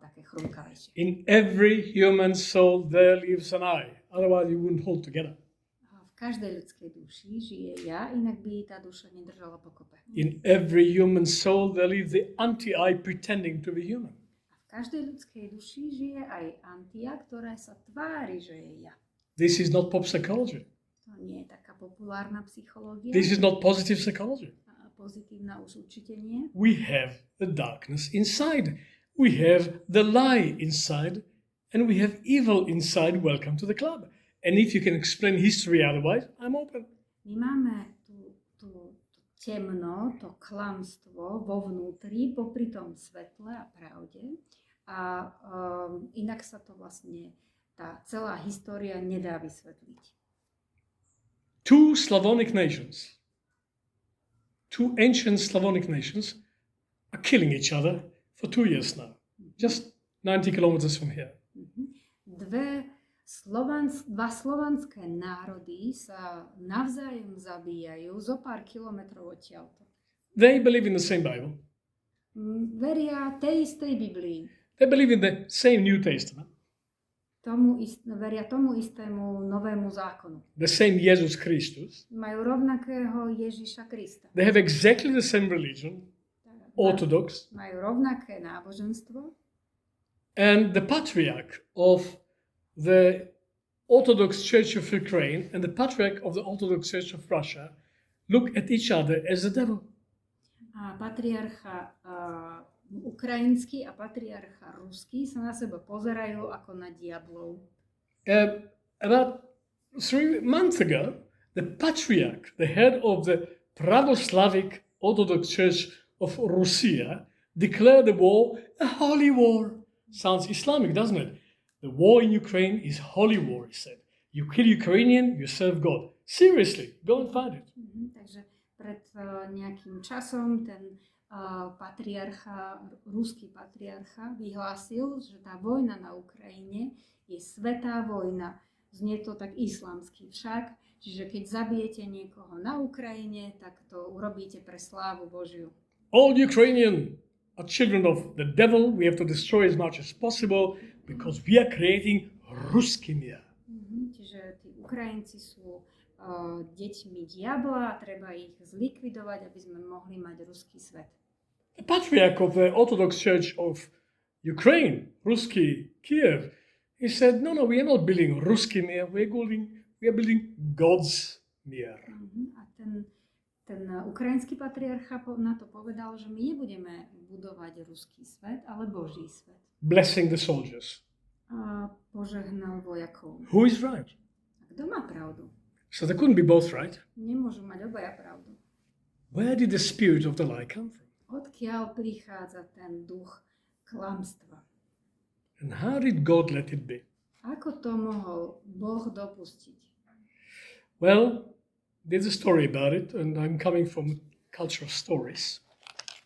také chrumkavejšie. In every human soul there lives an I. Otherwise you wouldn't hold together. V každej ľudskej duši žije ja, inak by tá duša nedržala pokope. In every human soul there lives the anti-I pretending to be human. A v každej ľudskej duši žije aj antia, ktorá sa tvári, že je ja. This is not pop psychology. To nie je taká populárna psychológia. This is not positive psychology. A pozitívna už určite nie. We have the darkness inside. We have the lie inside. And we have evil inside. Welcome to the club. And if you can explain history otherwise, I'm open. My máme tú temno, to klamstvo vo vnútri, popri tom svetle a pravde. A inak sa to vlastne, tá celá história nedá vysvetliť. Two Slavonic nations, two ancient Slavonic nations are killing each other for 2 years now. Just 90 kilometers from here. Dva slovanské národy sa navzájom zabíjajú zo pár kilometrov odtiaľto. They believe in the same Bible. Veria tej istej Biblii. They believe in the same New Testament. Veria tomu istému novému zákonu. The same Jesus Christus. Majú rovnakého Ježiša Krista. They have exactly the same religion, Orthodox. Majú rovnaké náboženstvo. And the patriarch of the Orthodox Church of Ukraine and the patriarch of the Orthodox Church of Russia look at each other as the devil. A patriarcha ukrajinský a patriarcha ruský sa na seba pozerajú ako na diablov. About 3 months ago, the patriarch, the head of the Pravoslavic Orthodox Church of Russia, declared the war a holy war. Sounds Islamic, doesn't it? The war in Ukraine is holy war, he said. You kill Ukrainian, you serve God. Seriously, go and find it. Takže pred nejakým časom ten ruský patriarcha vyhlásil, že tá vojna na Ukrajine je svätá vojna. Znie to tak islamsky však, čiže keď zabijete niekoho na Ukrajine, tak to urobíte pre slávu Božiu. All Ukrainian are children of the devil. We have to destroy as much as possible because we are creating ruský mir. Čiže tí Ukrajinci sú deťmi diabla a treba ich zlikvidovať, aby sme mohli mať ruský svet. The patriarch of the Orthodox Church of Ukraine, Ruski Kiev, he said, no, we are not building ruský mir, we are building God's mir. A ten ukrajinský patriarcha na to povedal, že my nebudeme budovať ruský svet, ale Boží svet. Blessing the soldiers. A požehnal vojakov. Who is right? A kto má pravdu? So they couldn't be both right. Nemôžu mať obaja pravdu. Where did the spirit of the lie come from? Odkiaľ prichádza ten duch klamstva? And how did God let it be? Ako to mohol Boh dopustiť? Well, there's a story about it, and I'm coming from culture of stories.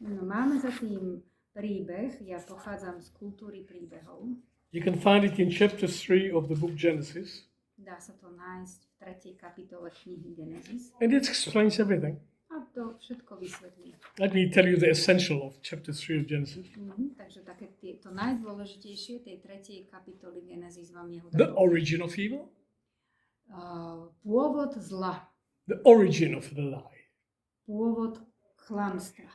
No, máme za tým príbeh, ja pochádzam z kultúry príbehov. You can find it in chapter 3 of the book Genesis. Dá sa to nájsť v 3. kapitole knihy Genesis. And it explains everything. A to všetko vysvetlí. Let me tell you the essential of chapter 3 of Genesis. Takže také to najdôležitejšie tej 3. kapitoly Genesis vám jeho The origin of evil. Pôvod zla. The origin of the lie. Pôvod klamstva.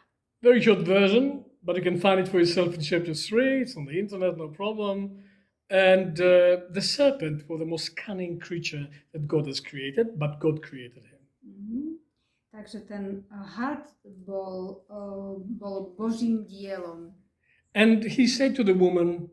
Very short version, but you can find it for yourself in chapter 3. It's on the internet, no problem. And the serpent was the most cunning creature that God has created, but God created him. Takže ten had bol Božím dielom. And he said to the woman,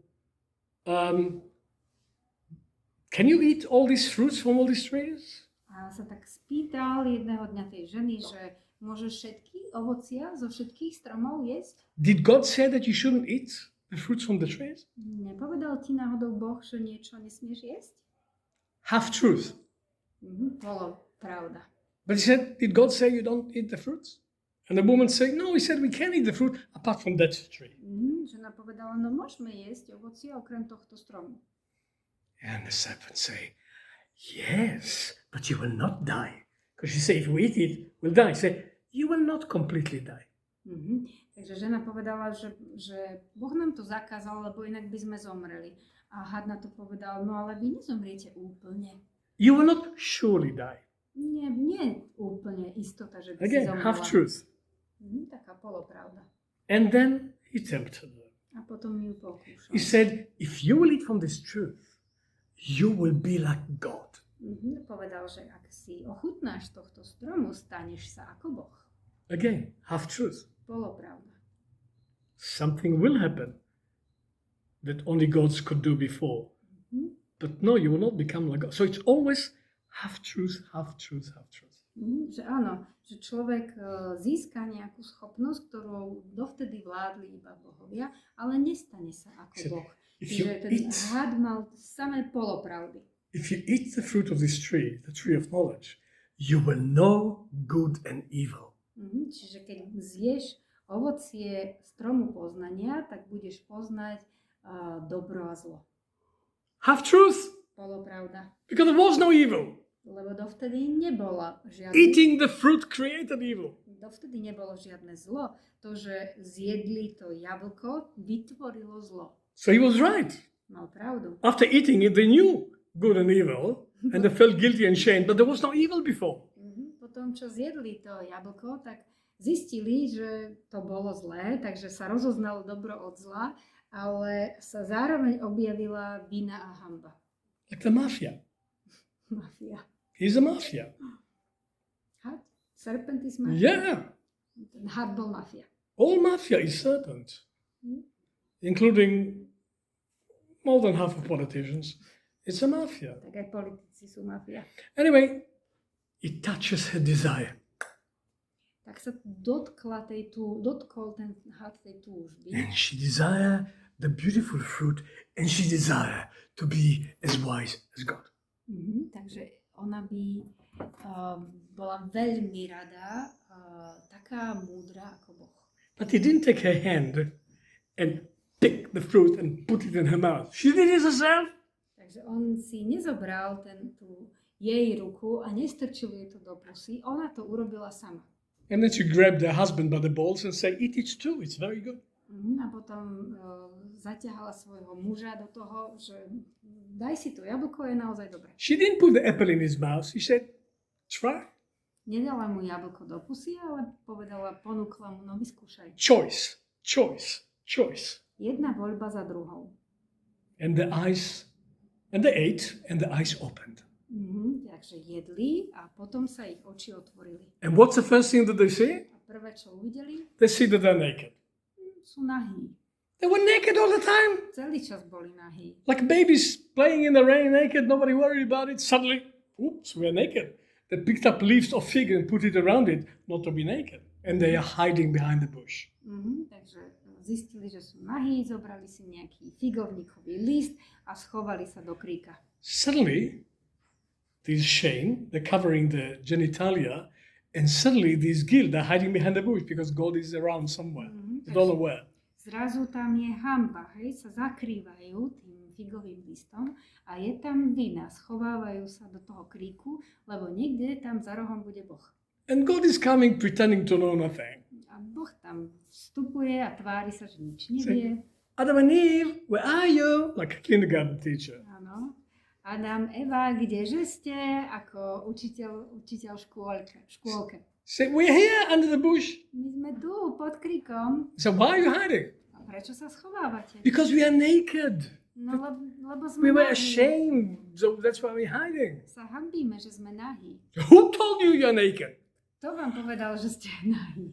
can you eat all these fruits from all these trees? A sa tak spýtal jedného dňa tej ženy, že môžeš všetky ovocia zo všetkých stromov jesť? Did God say that you shouldn't eat the fruits from the trees? Nepovedal ti náhodou Boh, že niečo nesmieš jesť? Half truth. Bolo pravda. But he said, did God say you don't eat the fruits? And the woman said, no, he said we can eat the fruit apart from that tree. Žena povedala, no môžeme jesť ovocie okrem tohto stromu. And the serpent said, yes, but you will not die. Because she said, if we eat it, we'll die. He said, you will not completely die. Takže žena povedala, že Boh nám to zakázal, lebo inak by sme zomreli. A had na to povedal, no ale vy nezomriete úplne. You will not surely die. Nie úplne istota, že by si Again, zomrela. half-truth. Taká polopravda. And then he tempted her. A potom ju pokúšal. He said, if you will eat from this truth, you will be like God. Povedal, že ak si ochutnáš tohto stromu, staneš sa ako Boh. Again, half-truth. Polopravda. Something will happen that only gods could do before. But no, you will not become like God. So it's always half-truth, half-truth, half-truth. Že áno, že človek získa nejakú schopnosť, ktorou dovtedy vládli iba bohovia, ale nestane sa ako Boh. Čiže ten had mal samé polopravdy. If you eat the fruit of this tree, the tree of knowledge, you will know good and evil. Čiže keď zješ ovocie stromu poznania, tak budeš poznať dobro a zlo. Half-truth, Polopravda. because there was no evil. Lebo dovtedy nebola žiadne... Eating the fruit created evil. Dovtedy nebolo žiadne zlo. To, že zjedli to jablko, vytvorilo zlo. So he was right. Mal pravdu. After eating it, they knew good and evil, and they felt guilty and shame, but there was no evil before. Potom, čo zjedli to jablko, tak zistili, že to bolo zlé, takže sa rozoznalo dobro od zla, ale sa zároveň objavila vina a hanba. Like the mafia. Mafia. He's a mafia. Had? Serpent is mafia? Yeah. Ten had bol mafia. All mafia is serpent, including more than half of politicians. It's a mafia. Tak aj politici sú mafia. Anyway, it touches her desire. Tak sa dotkol ten had tej túžby. And she desired the beautiful fruit, and she desired to be as wise as God. Takže ona by bola veľmi rada, taká múdra ako Boh. But he didn't take her hand and pick the fruit and put it in her mouth. She did it herself. Takže on si nezobral tú jej ruku a nestrčil jej to do pusy, ona to urobila sama. And then she grabbed her husband by the balls and said, eat it too, it's very good. A potom zaťahala svojho muža do toho, že daj si to jablko, je naozaj dobré. She didn't put the apple in his mouth. She said, try. Nedala mu jablko do pusy, ale ponúkla mu, no vyskúšaj. Choice, choice, choice. Jedna voľba za druhou. And they ate, and the eyes opened. Takže jedli a potom sa ich oči otvorili. And what's the first thing that they see? A prvé, čo uvideli, They see that they're naked. sú nahí. They were naked all the time. Celý čas boli nahí. Like babies playing in the rain naked, nobody worried about it. Suddenly, oops, we're naked. They picked up leaves of fig and put it around it, not to be naked. And they are hiding behind the bush. Takže zistili, že sú nahí, zobrali si nejaký figovníkový list a schovali sa do kríka. Suddenly, there's shame, they're covering the genitalia, and suddenly there's guilt, they're hiding behind the bush because God is around somewhere. They don't know where. Zrazu tam je hanba, hej, sa zakrývajú tým figovým listom a je tam vina, schovávajú sa do toho kríku, lebo niekde tam za rohom bude Boh. And God is coming pretending to know nothing. A Boh tam vstupuje a tvári sa, že nič nevie. Adam and Eve, where are you? Like a kindergarten teacher. Áno. Adam, Eva, kdeže ste? Ako učiteľ škôlke. Say, we're here under the bush. My sme tu, pod kríkom. So why are you hiding? A prečo sa schovávate? Because we are naked. No, lebo sme We were nahí. ashamed, so that's why we're hiding. Sa hanbíme, že sme nahí. Who told you you're naked? Kto vám povedal, že ste nahí?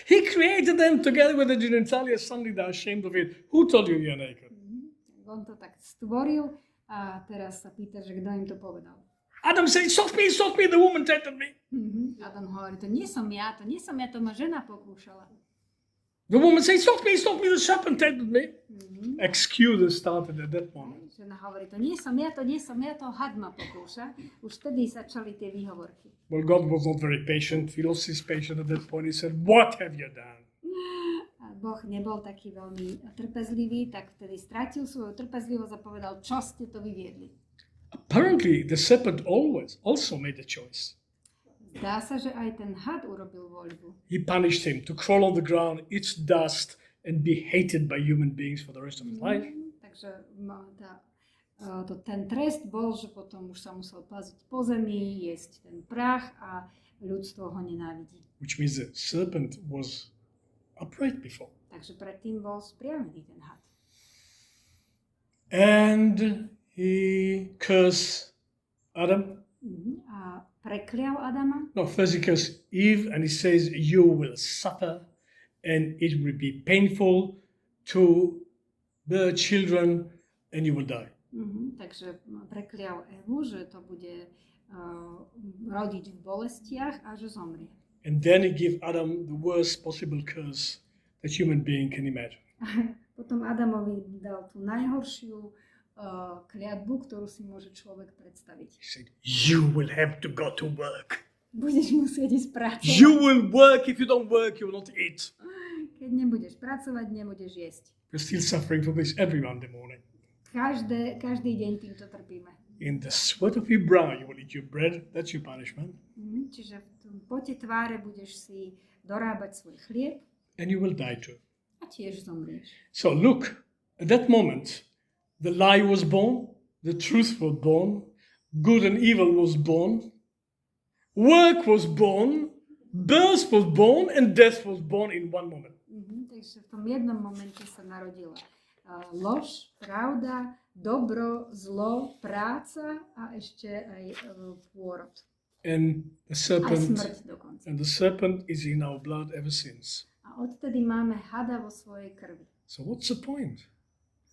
He created them together with the genitalia. Suddenly they're ashamed of it. Who told you you're naked? On to tak stvoril a teraz sa pýta, že kto im to povedal. Adam said, stop me, the woman tempted me. Adam hovorí, to nie som ja, to ma žena pokúšala. The woman said, stop me, the serpent tempted me. Excuses started at that moment. Žena hovorí, to nie som ja, to had ma pokúša. Už vtedy začali tie výhovorky. Well, God was not very patient. He lost his patience at that point. He said, what have you done? A Boh nebol taký veľmi trpezlivý, tak vtedy stratil svoju trpezlivosť a povedal, čo ste to vyviedli. Apparently, the serpent also made a choice. Zdá sa, že aj ten had urobil voľbu. He punished him to crawl on the ground, eat dust, and be hated by human beings for the rest of his life. Takže ten trest bol, že potom už sa musel plaziť po zemi, jesť ten prach a ľudstvo ho nenávidí. Which means the serpent was upright before. Takže predtým bol spriamený ten had. And he cursed Adam. A preklial Adama. No, first he cursed Eve and he says, you will suffer and it will be painful to bear children and you will die. Takže preklial Evu, že to bude rodiť v bolestiach a že zomrie. And then he gave Adam the worst possible curse that human being can imagine. Potom Adamovi dal tú najhoršiu kliatbu, ktorú si môže človek predstaviť. He said, you will have to go to work. Budeš musieť ísť pracovať. You will work. If you don't work, you will not eat. Keď nebudeš pracovať, nebudeš jesť. We're still suffering from this every Monday morning. Každý deň týmto trpíme. In the sweat of your brow, you will eat your bread. That's your punishment. Čiže v tom pote tváre budeš si dorábať svoj chlieb. And you will die too. A tiež zomrieš. So look, at that moment, the lie was born, the truth was born, good and evil was born, work was born, birth was born, and death was born in one moment. Takže v tom jednom momente sa narodila lož, pravda, dobro, zlo, práca a ešte aj pôrod. And the Aj serpent, smrť dokonca. and the serpent is in our blood ever since. A odtedy máme hada vo svojej krvi. So what's the point?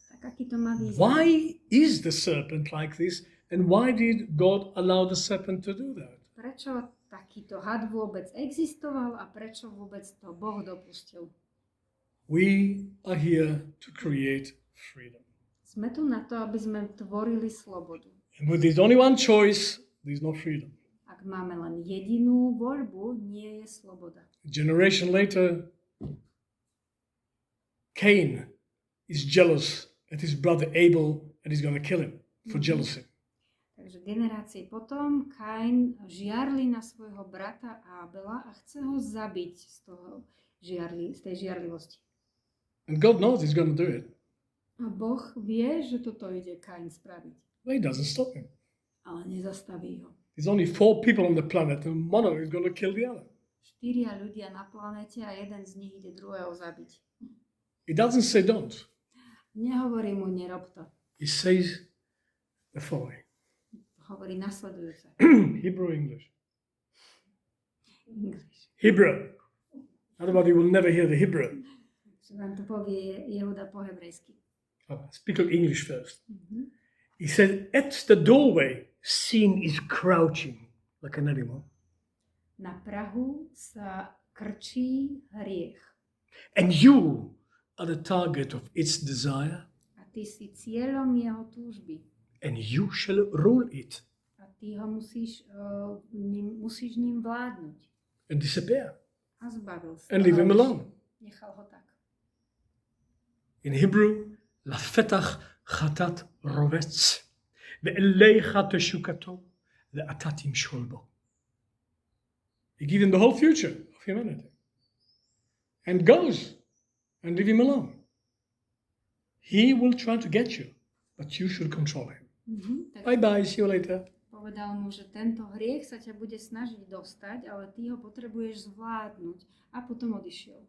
Tak aký to má význam? Why is the serpent like this? And why did God allow the serpent to do that? Prečo takýto had vôbec existoval a prečo vôbec to Boh dopustil? We are here to create freedom. Sme tu na to, aby sme tvorili slobodu. And with there's only one choice, there's no freedom. Ak máme len jedinú voľbu, nie je sloboda. A generation later, Cain is jealous at his brother Abel and he's going to kill him for jealousy. Takže generácie potom Kain žiarli na svojho brata Abela a chce ho zabiť z tej žiarlivosti. And God knows he's going to do it. A Boh vie, že toto ide Kain spraviť. But he doesn't stop him. Ale nezastaví ho. There's only 4 people on the planet and one of them is going to kill the other. 4 ľudia na planéte a jeden z nich ide druhého zabiť. He doesn't say don't. Nehovorí mu nerob to. He says the following. Hovorí nasledujúce. Hebrew, English. English. Hebrew. Otherwise you will never hear the Hebrew. Že vám to povie Jehuda po hebrejsky. Speak of English first. He said, at the doorway, sin is crouching like an animal. Na prahu sa krčí hriech. And you are the target of its desire. A ty si cieľom jeho túžby. And you shall rule it. A ty ho musíš ním vládnuť. And disappear. A zbavil sa. And leave him alone. Nechal ho tak. In Hebrew, לפתח חטאת רובץ, ואליך תשוקתו, ואתה תמשול בו. He gives him the whole future of humanity. And goes and leave him alone. He will try to get you, but you should control him. Bye-bye, see you later. Povedal mu, že tento hriech sa ťa bude snažiť dostať, ale ty ho potrebuješ zvládnuť. A potom odišiel.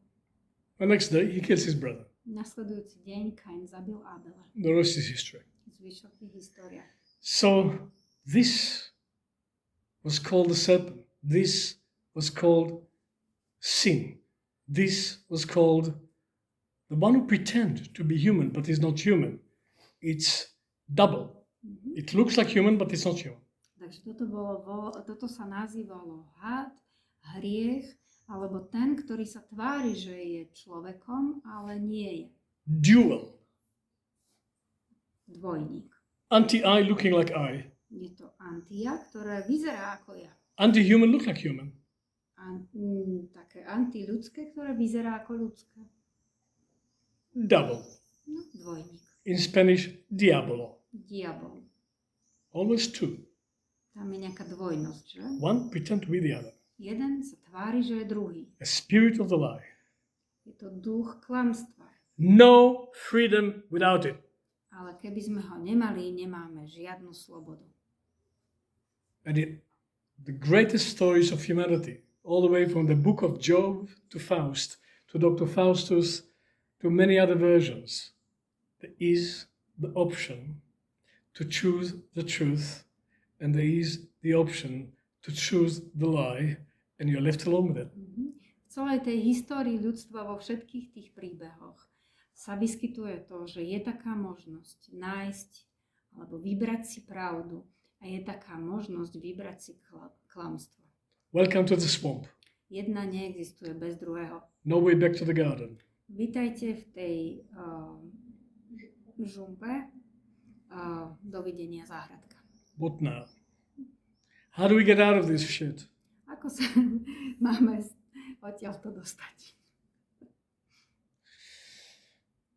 The next day, he kills his brother. Nasledujúci deň Kain zabil Abela. The rest is history. Zvyšok je história. So, this was called the serpent. This was called sin. This was called the one who pretends to be human, but is not human. It's double. It looks like human, but it's not human. Takže toto sa nazývalo had, hriech, alebo ten, ktorý sa tvári, že je človekom, ale nie je. Dual. Dvojník. Anti-I looking like I. Je to antia, ktoré vyzerá ako ja. Anti-human look like human. Také antiľudské, ktoré vyzerá ako ľudské. Double. No, dvojník. In Spanish, diabolo. Diabol. Always two. Tam je nejaká dvojnosť, že? One pretend to be the other. Jeden sa tvári, že je druhý. A spirit of the lie. Je to duch klamstva. No freedom without it. A Ale keby sme ho nemali, nemáme žiadnu slobodu. And the greatest stories of humanity, all the way from the book of Job to Faust, to Dr. Faustus, to many other versions, there is the option to choose the truth, and there is the option to choose the lie, and you're left alone with it. V celej tej histórii ľudstva, vo všetkých tých príbehoch sa vyskytuje to, že je taká možnosť nájsť alebo vybrať si pravdu a je taká možnosť vybrať si klamstvo. Welcome to the swamp. Jedna neexistuje bez druhého. No way back to the garden. Vítajte v tej žumpe. Dovidenia, záhradka. What now? How do we get out of this shit? Ako sa máme odtiaľ to dostať?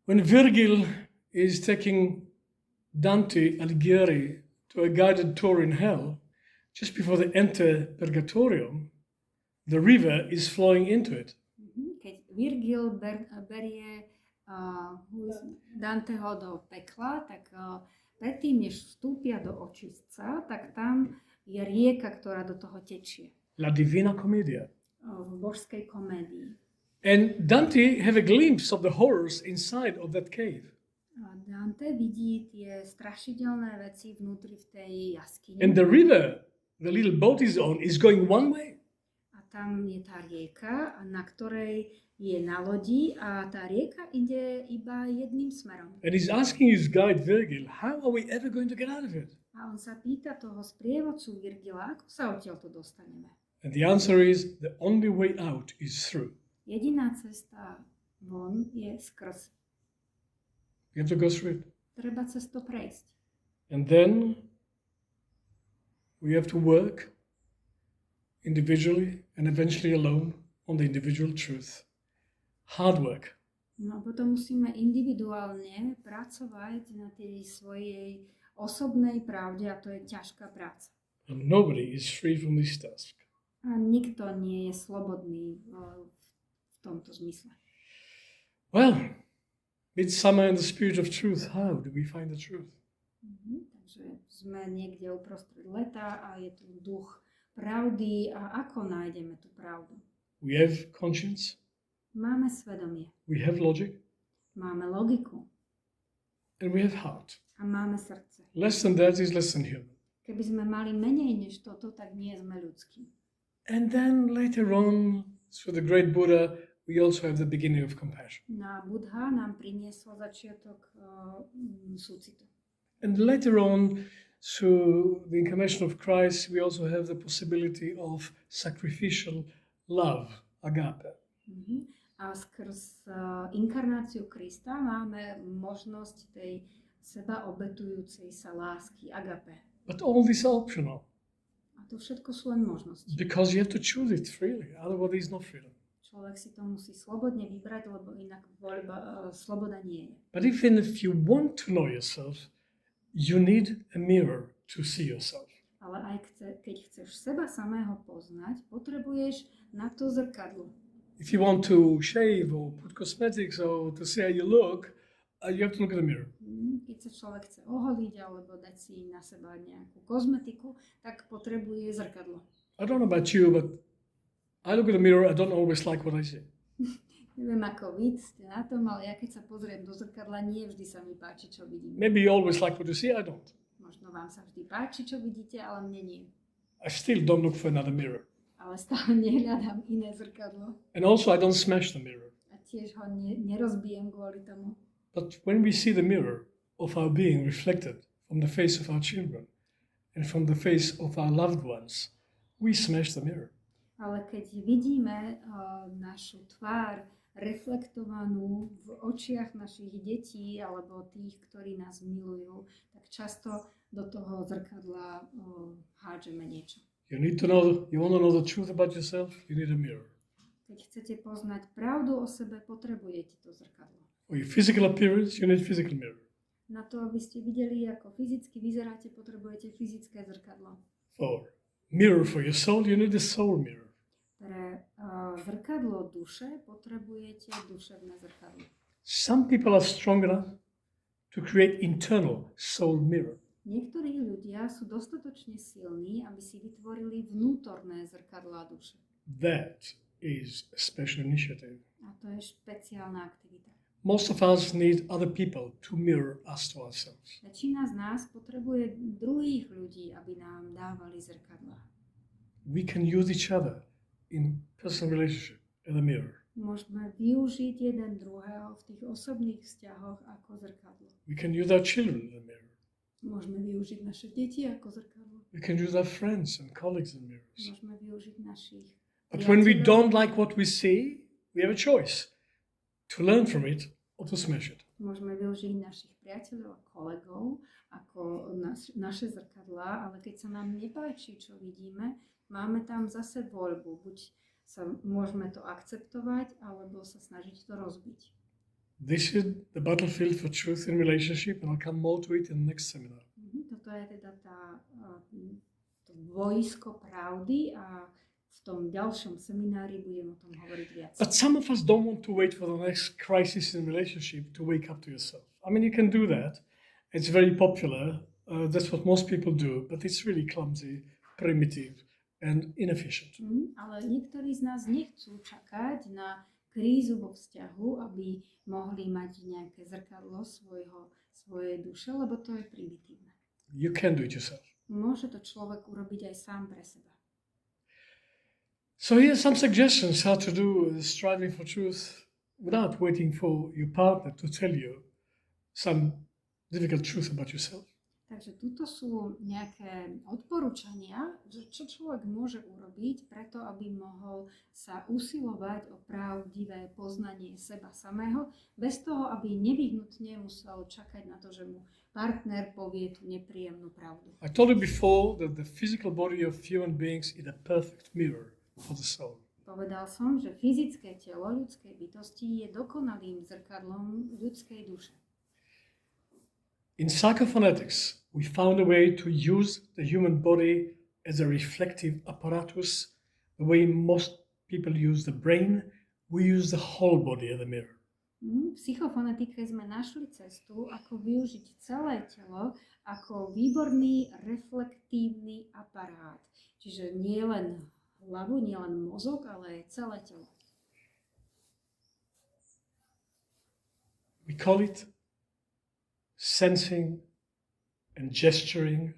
When Virgil is taking Dante Alighieri to a guided tour in hell, just before they enter Purgatorium, the river is flowing into it. Keď Virgil berie Danteho do pekla, tak predtým, než vstúpia do očistca, tak tam je rieka, ktorá do toho tečie. La Divina Commedia. V božskej komédii. And Dante have a glimpse of the horrors inside of that cave. Dante vidí tie strašidelné veci vnútri v tej jaskyni. And the river the little boat is on is going one way. A tam je tá rieka, na ktorej je na lodi a tá rieka ide iba jedným smerom. And he's asking his guide Virgil, how are we ever going to get out of it? A on sa pýta toho sprievodcu Virgila, ako sa odtiaľto dostaneme. And the answer is, the only way out is through. Jediná cesta von je skrz. You have to go through it. Treba cez to prejsť. And then we have to work individually and eventually alone on the individual truth. Hard work. No a potom musíme individuálne pracovať na tej svojej osobnej pravde a to je ťažká práca. And nobody is free from this task. A nikto nie je slobodný v tomto zmysle. Well, Midsummer and the spirit of truth, how do we find the truth? Takže sme niekde uprostred leta a je tu duch pravdy a ako nájdeme tú pravdu? We have conscience. Máme svedomie. We have logic. Máme logiku. And we have heart. A máme srdce. Less than that is less than human. Keby sme mali menej než toto, tak nie sme ľudskí. And then later on, through the great Buddha, we also have the beginning of compassion. No a Buddha nám priniesol začiatok súcitu. And later on, through the incarnation of Christ, we also have the possibility of sacrificial love, agape. A skrz inkarnáciu Krista máme možnosť tej seba obetujúcej sa lásky, agape. But all this is optional. A to všetko sú len možnosti. Because you have to choose it freely, otherwise there is no freedom. Človek si to musí slobodne vybrať, lebo inak voľba, sloboda nie je. But even if you want to know yourself, you need a mirror to see yourself. Ale aj keď chceš seba samého poznať, potrebuješ na to zrkadlo. If you want to shave or put cosmetics or to see how you look, you have to look at the mirror. Keď sa človek chce oholiť alebo dať si na seba nejakú kozmetiku, tak potrebuje zrkadlo. I don't know about you, but I look at the mirror, I don't always like what I see. Neviem ako vy ste na tom, ale ja keď sa pozriem do zrkadla, nie vždy sa mi páči, čo vidím. Maybe you always like what you see, I don't. Možno vám sa vždy páči, čo vidíte, ale mne nie. I still don't look for another mirror. Ale stále nehľadám iné zrkadlo. And also I don't smash the mirror. A tiež ho nerozbijem kvôli tomu. But when we see the mirror of our being reflected from the face of our children and from the face of our loved ones, we smash the mirror. Ale keď vidíme našu tvár reflektovanú v očiach našich detí alebo tých, ktorí nás milujú, tak často do toho zrkadla hádžeme niečo. You want to know the truth about yourself, you need a mirror. Keď chcete poznať pravdu o sebe, potrebujete to zrkadlo. For your physical appearance, you need a physical mirror. Na to, aby ste videli, ako fyzicky vyzeráte, potrebujete fyzické zrkadlo. For mirror for your soul, you need a soul mirror. Pre zrkadlo duše potrebujete duševné zrkadlo. Some people are strong enough to create internal soul mirror. Niektorí ľudia sú dostatočne silní, aby si vytvorili vnútorné zrkadlá duše. That is a special initiative. A to je špeciálna aktivita. Most of us need other people to mirror us to ourselves. Väčšina z nás potrebuje druhých ľudí, aby nám dávali zrkadlá. We can use each other in personal relationship as a mirror. Môžeme využiť jeden druhého v tých osobných vzťahoch ako zrkadlo. We can use our children as a mirror. Môžeme využiť naše deti ako zrkadlo. We can use our friends and colleagues as mirrors. Môžeme využiť našich But when we priateľov. don't like what we see, we have a choice to learn from it or to smash it. Môžeme využiť našich priateľov a kolegov ako naše zrkadlá, ale keď sa nám nepáči, čo vidíme, máme tam zase voľbu. Buď sa môžeme to akceptovať, alebo sa snažiť to rozbiť. This is the battlefield for truth in relationship, and I'll come more to it in the next seminar. Toto je teda to boisko pravdy a v tom ďalšom seminári budem o tom hovoriť viac. But some of us don't want to wait for the next crisis in relationship to wake up to yourself. I mean, you can do that. It's very popular. That's what most people do, but it's really clumsy, primitive, and inefficient. Ale niektorí z nás nechcú čakať na krízu vo vzťahu, aby mohli mať nejaké zrkadlo svojej duše, lebo to je primitívne. You can do it yourself. Môže to človek urobiť aj sám pre seba. So here's some suggestions how to do striving for truth without waiting for your partner to tell you some difficult truth about yourself. Takže tuto sú nejaké odporúčania, že čo človek môže urobiť preto, aby mohol sa usilovať o pravdivé poznanie seba samého, bez toho, aby nevyhnutne musel čakať na to, že mu partner povie tú nepríjemnú pravdu. I told you before that the physical body of human beings is a perfect mirror for the soul. Povedal som, že fyzické telo ľudskej bytosti je dokonalým zrkadlom ľudskej duše. In Psychophonetics, we found a way to use the human body as a reflective apparatus. The way most people use the brain, we use the whole body as a mirror. V psychofonetike sme našli cestu, ako využiť celé telo ako výborný reflektívny aparát. Čiže nie len hlavu, nie len mozog, ale aj celé telo. We call it sensing and gesturing,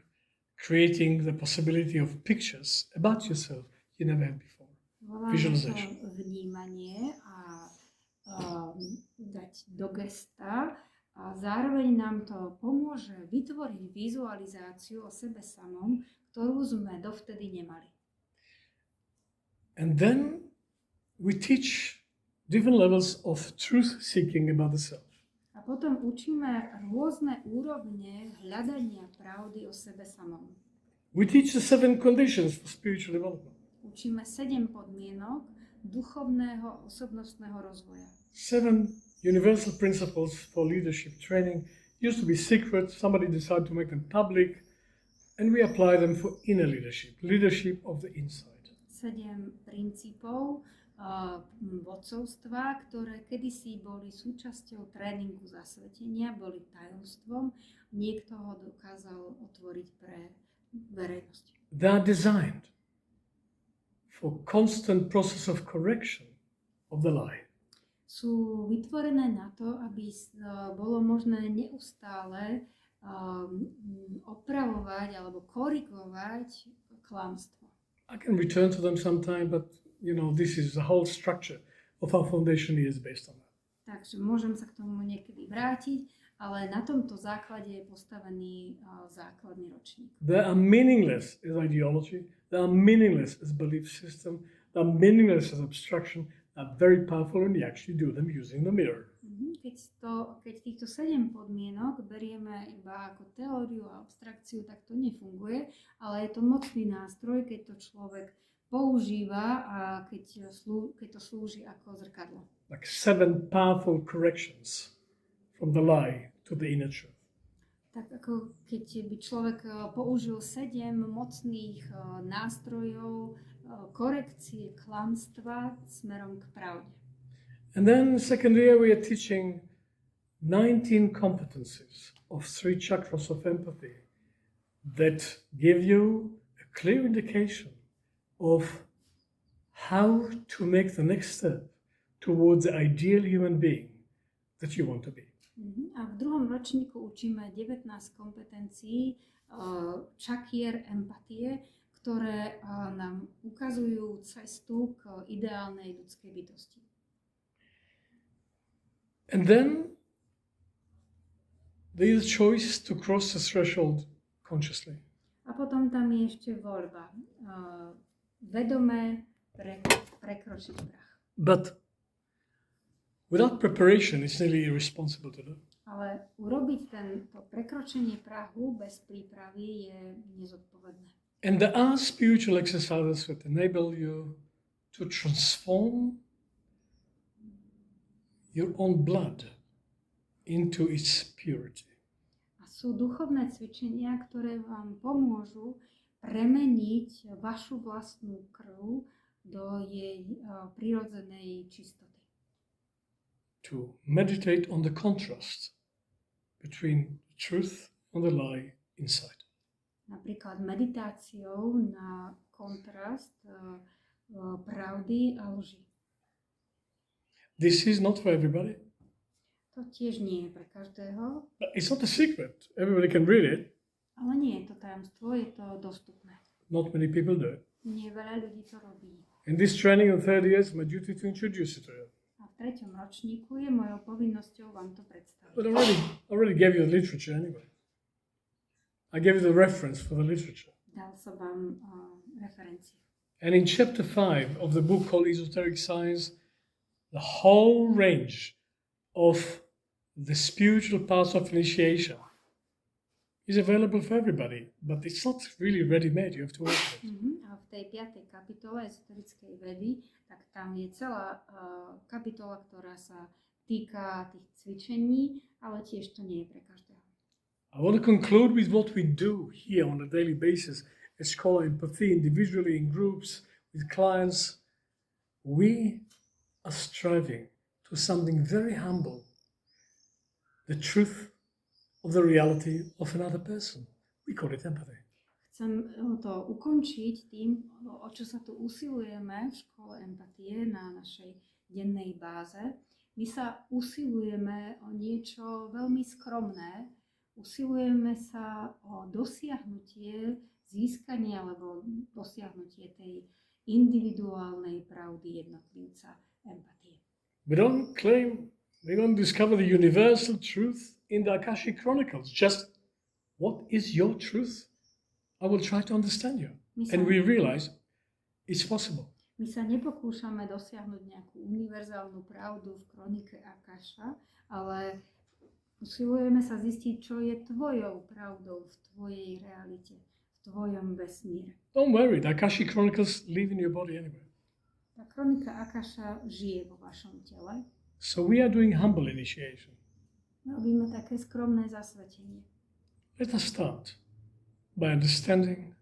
creating the possibility of pictures about yourself you never had before. Visualization. Voláme to vnímanie a dať do gesta a zároveň nám to pomôže vytvoriť vizualizáciu o sebe samom, ktorú sme dovtedy nemali. And then we teach different levels of truth seeking about the self. A potom učíme rôzne úrovne hľadania pravdy o sebe samom. We teach the 7 conditions for spiritual development. Učíme 7 podmienok duchovného osobnostného rozvoja. 7 universal principles for leadership training used to be secret. Somebody decided to make them public, and we apply them for inner leadership, leadership of the inside. 7 princípov vodcovstva, ktoré kedysi boli súčasťou tréningu zasvetenia, boli tajomstvom. Niekto ho dokázal otvoriť pre verejnosť. They are designed for constant process of correction of the lie. Sú vytvorené na to, aby bolo možné neustále opravovať alebo korigovať klamstvo. I can return to them sometime, but this is the whole structure of our foundation is based on that. Takže môžem sa k tomu niekedy vrátiť, ale na tomto základe je postavený základný ročník. They are meaningless as ideology, they are meaningless as belief system, they are meaningless as abstraction, they are very powerful when you actually do them using the mirror. Keď týchto 7 podmienok berieme iba ako teóriu a abstrakciu, tak to nefunguje, ale je to mocný nástroj, keď to človek používa a keď to slúži ako zrkadlo. Like 7 powerful corrections from the lie to the inner truth. Tak ako keď by človek použil 7 mocných nástrojov korekcie klamstva smerom k pravde. And then second year we are teaching 19 competencies of 3 chakras of empathy that give you a clear indication of how to make the next step towards the ideal human being that you want to be. A v druhom ročníku učíme 19 kompetencií čakier empatie, ktoré nám ukazujú cestu k ideálnej ľudskej bytosti. And then there is a choice to cross the threshold consciously. A potom tam je ešte voľba. Vedomé prekročiť prach. But without preparation, it's nearly irresponsible to do. Ale urobiť to prekročenie prahu bez prípravy je nezodpovedné. And there are spiritual exercises that enable you to transform your own blood into its purity. A sú duchovné cvičenia, ktoré vám pomôžu premeniť vašu vlastnú krv do jej prirodzenej čistoty. To meditate on the contrast between the truth and the lie inside. Napríklad meditáciou na kontrast pravdy a lži. This is not for everybody. To tiež nie je pre každého. But it's not a secret. Everybody can read it. Ale nie je to tajomstvo, je to dostupné. Not many people do it. Nie veľa ľudí to robí. In this training of 30 years, my duty to introduce it to you. A v 3. ročníku je mojou povinnosťou vám to predstaviť. But I already gave you the literature anyway. I gave you the reference for the literature. Dal som vám referenciu. And in chapter 5 of the book called Esoteric Science, the whole range of the spiritual paths of initiation is available for everybody, but it's not really ready-made. You have to work it. A v tej 5. kapitole ezoterickej vedy, tak tam je celá kapitola, ktorá sa týka tých cvičení, ale tiež to nie je pre každého. I want to conclude with what we do here on a daily basis as Scholar Empathy, individually, in groups, with clients. We are striving to something very humble, the truth of the reality of another person. We call it empathy. Chcem to ukončiť tým, o čo sa tu usilujeme v škole empatie na našej dennej báze. My sa usilujeme o niečo veľmi skromné, usilujeme sa o dosiahnutie, získanie alebo dosiahnutie tej individuálnej pravdy jednotlivca empatie. We don't claim we want to discover the universal truth in the Akashic Chronicles. Just what is your truth? I will try to understand you. And we realize it's possible. My sa nepokúšame dosiahnuť nejakú univerzálnu pravdu v kronike Akasha, ale usilujeme sa zistiť, čo je tvojou pravdou v tvojej realite, v tvojom vesmíre. Don't worry, the Akashic Chronicles live in your body anyway. Tá kronika Akasha žije vo vašom tele. So we are doing humble initiation. Robíme také skromné zasvetenie. Let us start by understanding,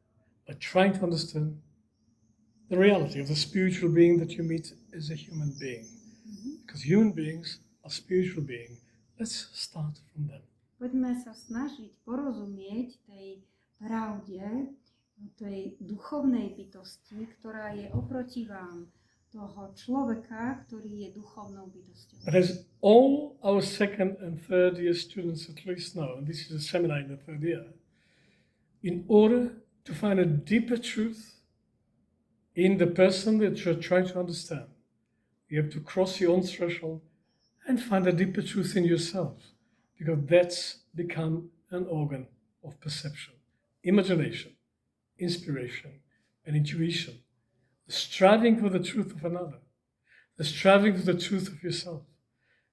by trying to understand the reality of the spiritual being that you meet as a human being. Because human beings are spiritual beings. Let's start from them. Poďme sa snažiť porozumieť tej pravde, tej duchovnej bytosti, ktorá je oproti vám, toho človeka, ktorý je duchovnou bytosťou. But as all our second and third year students at least know, and this is a seminar in the third year, in order to find a deeper truth in the person that you're trying to understand, you have to cross your own threshold and find a deeper truth in yourself, because that's become an organ of perception, imagination, inspiration, and intuition. The striving for the truth of another, the striving for the truth of yourself,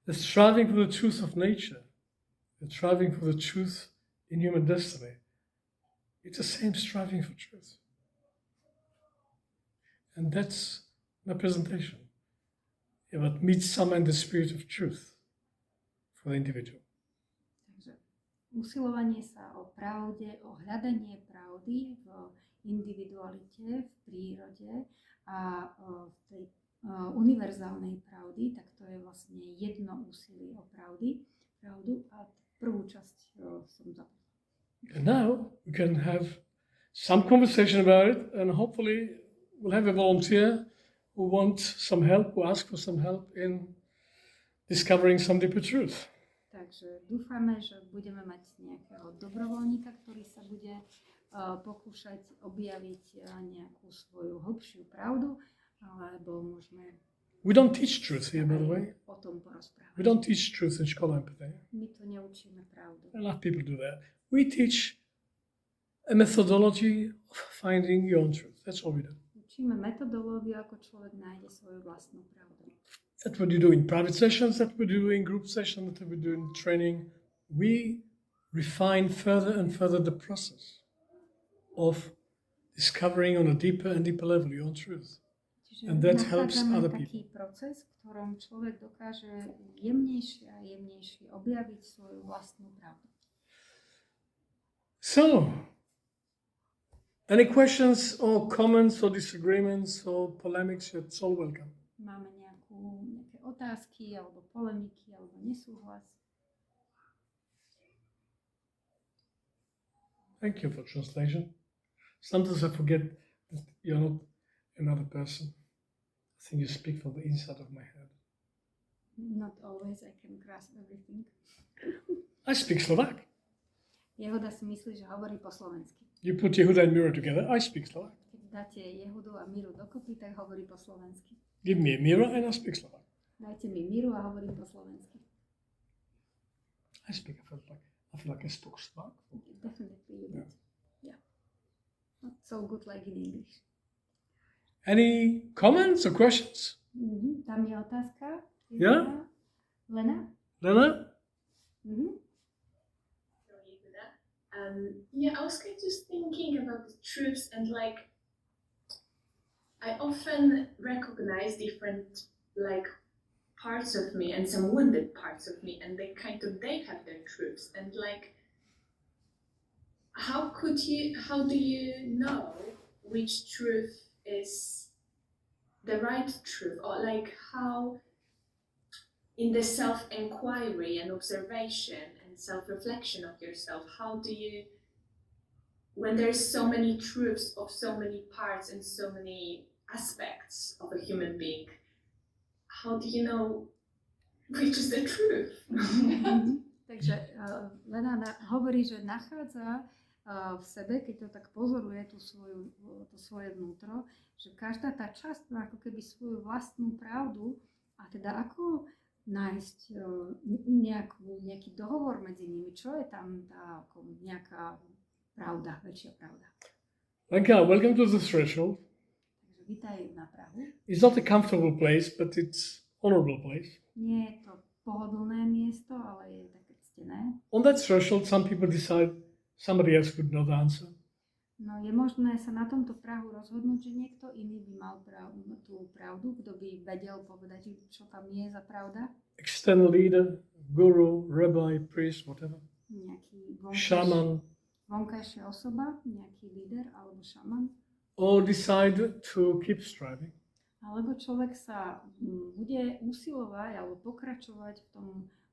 the striving for the truth of nature, the striving for the truth in human destiny. It's the same striving for truth. And that's my presentation about Midsummer and the spirit of truth for the individual. Takže usilovanie sa o pravde, o hľadanie pravdy v individualite, v prírode a v tej univerzálnej pravdy, tak to je vlastne jedno úsilie o pravdy pravdu a prvú časť som zapla. And now we can have some conversation about it, and hopefully we'll have a volunteer who wants some help, who asks for some help in discovering some deeper truth. Takže dúfame, že budeme mať nejakého dobrovoľníka, ktorý sa bude pokúšať objaviť nejakú svoju hlbšiu pravdu, alebo môžeme We don't teach truth here, by the way. o tom porozprávať. We don't teach truth in Všetko Empathy. My tu neučíme pravdu. A lot of people do that. We teach a methodology of finding your own truth. That's all we do. Učíme metodológiu, ako človek nájde svoju vlastnú pravdu. That's what you do in private sessions, that we do in group sessions, that we do in training. We refine further and further the process of discovering on a deeper and deeper level your own truth. Čiže And that helps other taký proces, v ktorom človek dokáže jemnejšie a jemnejšie objaviť svoju vlastnú pravdu. So, any questions or comments or disagreements or polemics, it's all welcome. Máme nejaké otázky, alebo polemiky, alebo nesúhlas. Thank you for translation. Sometimes I forget that you're not another person. I think you speak from the inside of my head. Not always I can grasp everything. I speak Slovak. Jehuda si myslí, že hovorí po slovensky. You put Yehuda and Mira together, I speak Slovak. Keď dáte Jehudu a Miru dokopy, tak hovorí po slovensky. Give me a Mira and I speak Slovak. Dajte mi Miru a hovorím po slovensky. I feel like I spoke Slovak. Definitely you did. Yeah. Not so good like in English. Any comments or questions? Tam je otázka. Yeah? Lena? Lena? Yeah, I was kind of just thinking about the truths and like I often recognize different like parts of me and some wounded parts of me, and they have their truths, and like how do you know which truth is the right truth, or like how in the self-inquiry and observation and self-reflection of yourself, how do you, when there's so many truths of so many parts and so many aspects of a human being, how do you know which is the truth? Takže Lena hovorí, že nachádza v sebe, keď to tak pozoruje, to svoje vnútro, že každá tá časť má ako keby svoju vlastnú pravdu, a teda ako nájsť nejaký dohovor medzi nimi, čo je tam tá nejaká pravda, väčšia pravda. Lenka, welcome to the threshold. Takže vítaj na prahu. It's not a comfortable place, but it's honorable place. Nie je to pohodlné miesto, ale je také ctené. On that threshold, some people decide somebody else would know the answer. No je možné sa na tomto prahu rozhodnúť, že niekto iný by mal tú pravdu, kto by vedel povedať, čo tam je za pravda. External leader, guru, rabbi, priest, whatever. Nejaký vonkajšia osoba, nejaký líder alebo šaman. Or decide to keep striving. Alebo človek sa bude usilovať alebo pokračovať v tom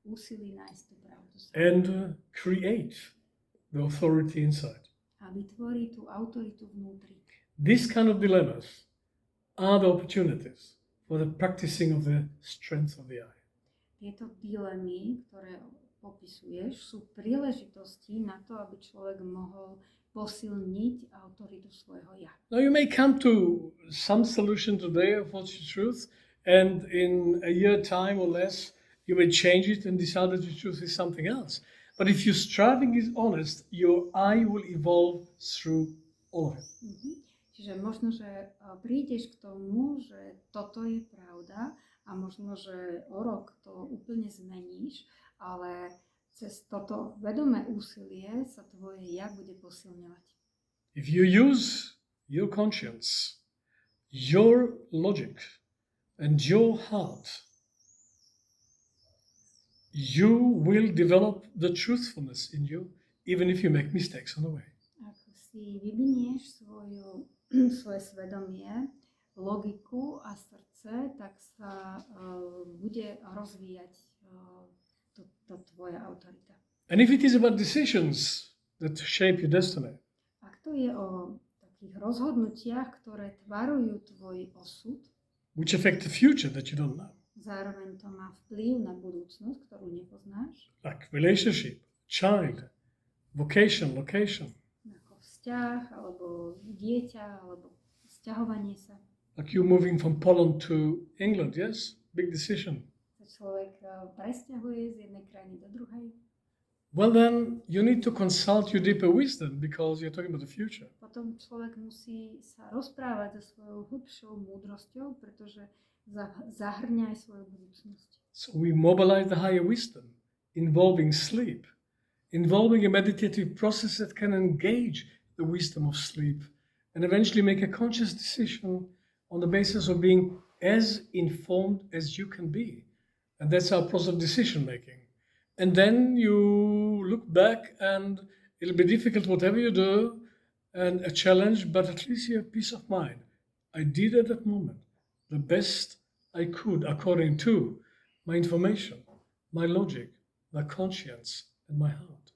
úsilí nájsť tú pravdu. And create the authority inside. A vytvorí tú autoritu vnútri. These kind of dilemmas are the opportunities for the practicing of the strength of the I. Tieto dilemy, ktoré popisuješ, sú príležitosti na to, aby človek mohol posilniť autoritu svojho ja. Now you may come to some solution today of what's the truth, and in a year time or less, you may change it and decide that the truth is something else. But if your striving is honest, your I will evolve through all of it. Čiže možno, že prídeš k tomu, že toto je pravda, a možno, že o rok to úplne zmeníš, ale cez toto vedomé úsilie sa tvoje ja bude posilňovať. If you use your conscience, your logic, and your heart, you will develop the truthfulness in you, even if you make mistakes on the way. Ak si vyvinieš svoje svedomie, logiku a srdce, tak sa bude rozvíjať tá tvoja autorita. And if it is about decisions that shape your destiny, Ak to je o takých rozhodnutiach, ktoré tvarujú tvoj osud, which affect the future that you don't know, zároveň to má vplyv na budúcnosť, ktorú nepoznáš, like relationship, child, vocation, location, ako vzťah, alebo dieťa, alebo sťahovanie sa. like you moving from Poland to England, yes? Big decision. Sa človek presťahuje z jednej krajiny do druhej. Well, then you need to consult your deeper wisdom because you're talking about the future. Potom človek musí sa rozprávať so svojou hlbšou múdrosťou, pretože zahrňa aj svoju budúcnosť. So we mobilize the higher wisdom, involving sleep, involving a meditative process that can engage the wisdom of sleep and eventually make a conscious decision on the basis of being as informed as you can be. And that's our process of decision making. And then you look back and it'll be difficult whatever you do and a challenge, but at least you have peace of mind. I did at that moment the best I could according to my information, my logic, my conscience, and my heart.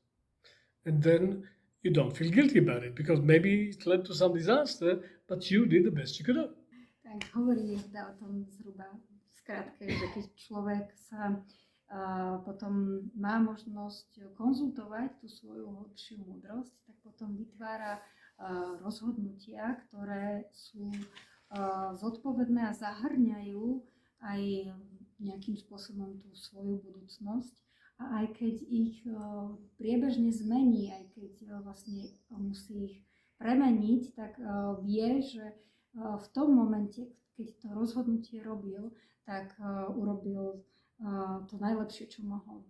And then you don't feel guilty about it because maybe it led to some disaster, but you did the best you could do. Tak hovorí o tom zhruba v skratke, že keď človek sa potom má možnosť konzultovať tú svoju hlbšiu múdrosť, tak potom vytvára rozhodnutia, ktoré sú zodpovedné a zahrňajú aj nejakým spôsobom tú svoju budúcnosť. A aj keď ich priebežne zmení, aj keď vlastne musí ich premeniť, tak vie, že v tom momente, keď to rozhodnutie robil, tak urobil to najlepšie, čo mohol.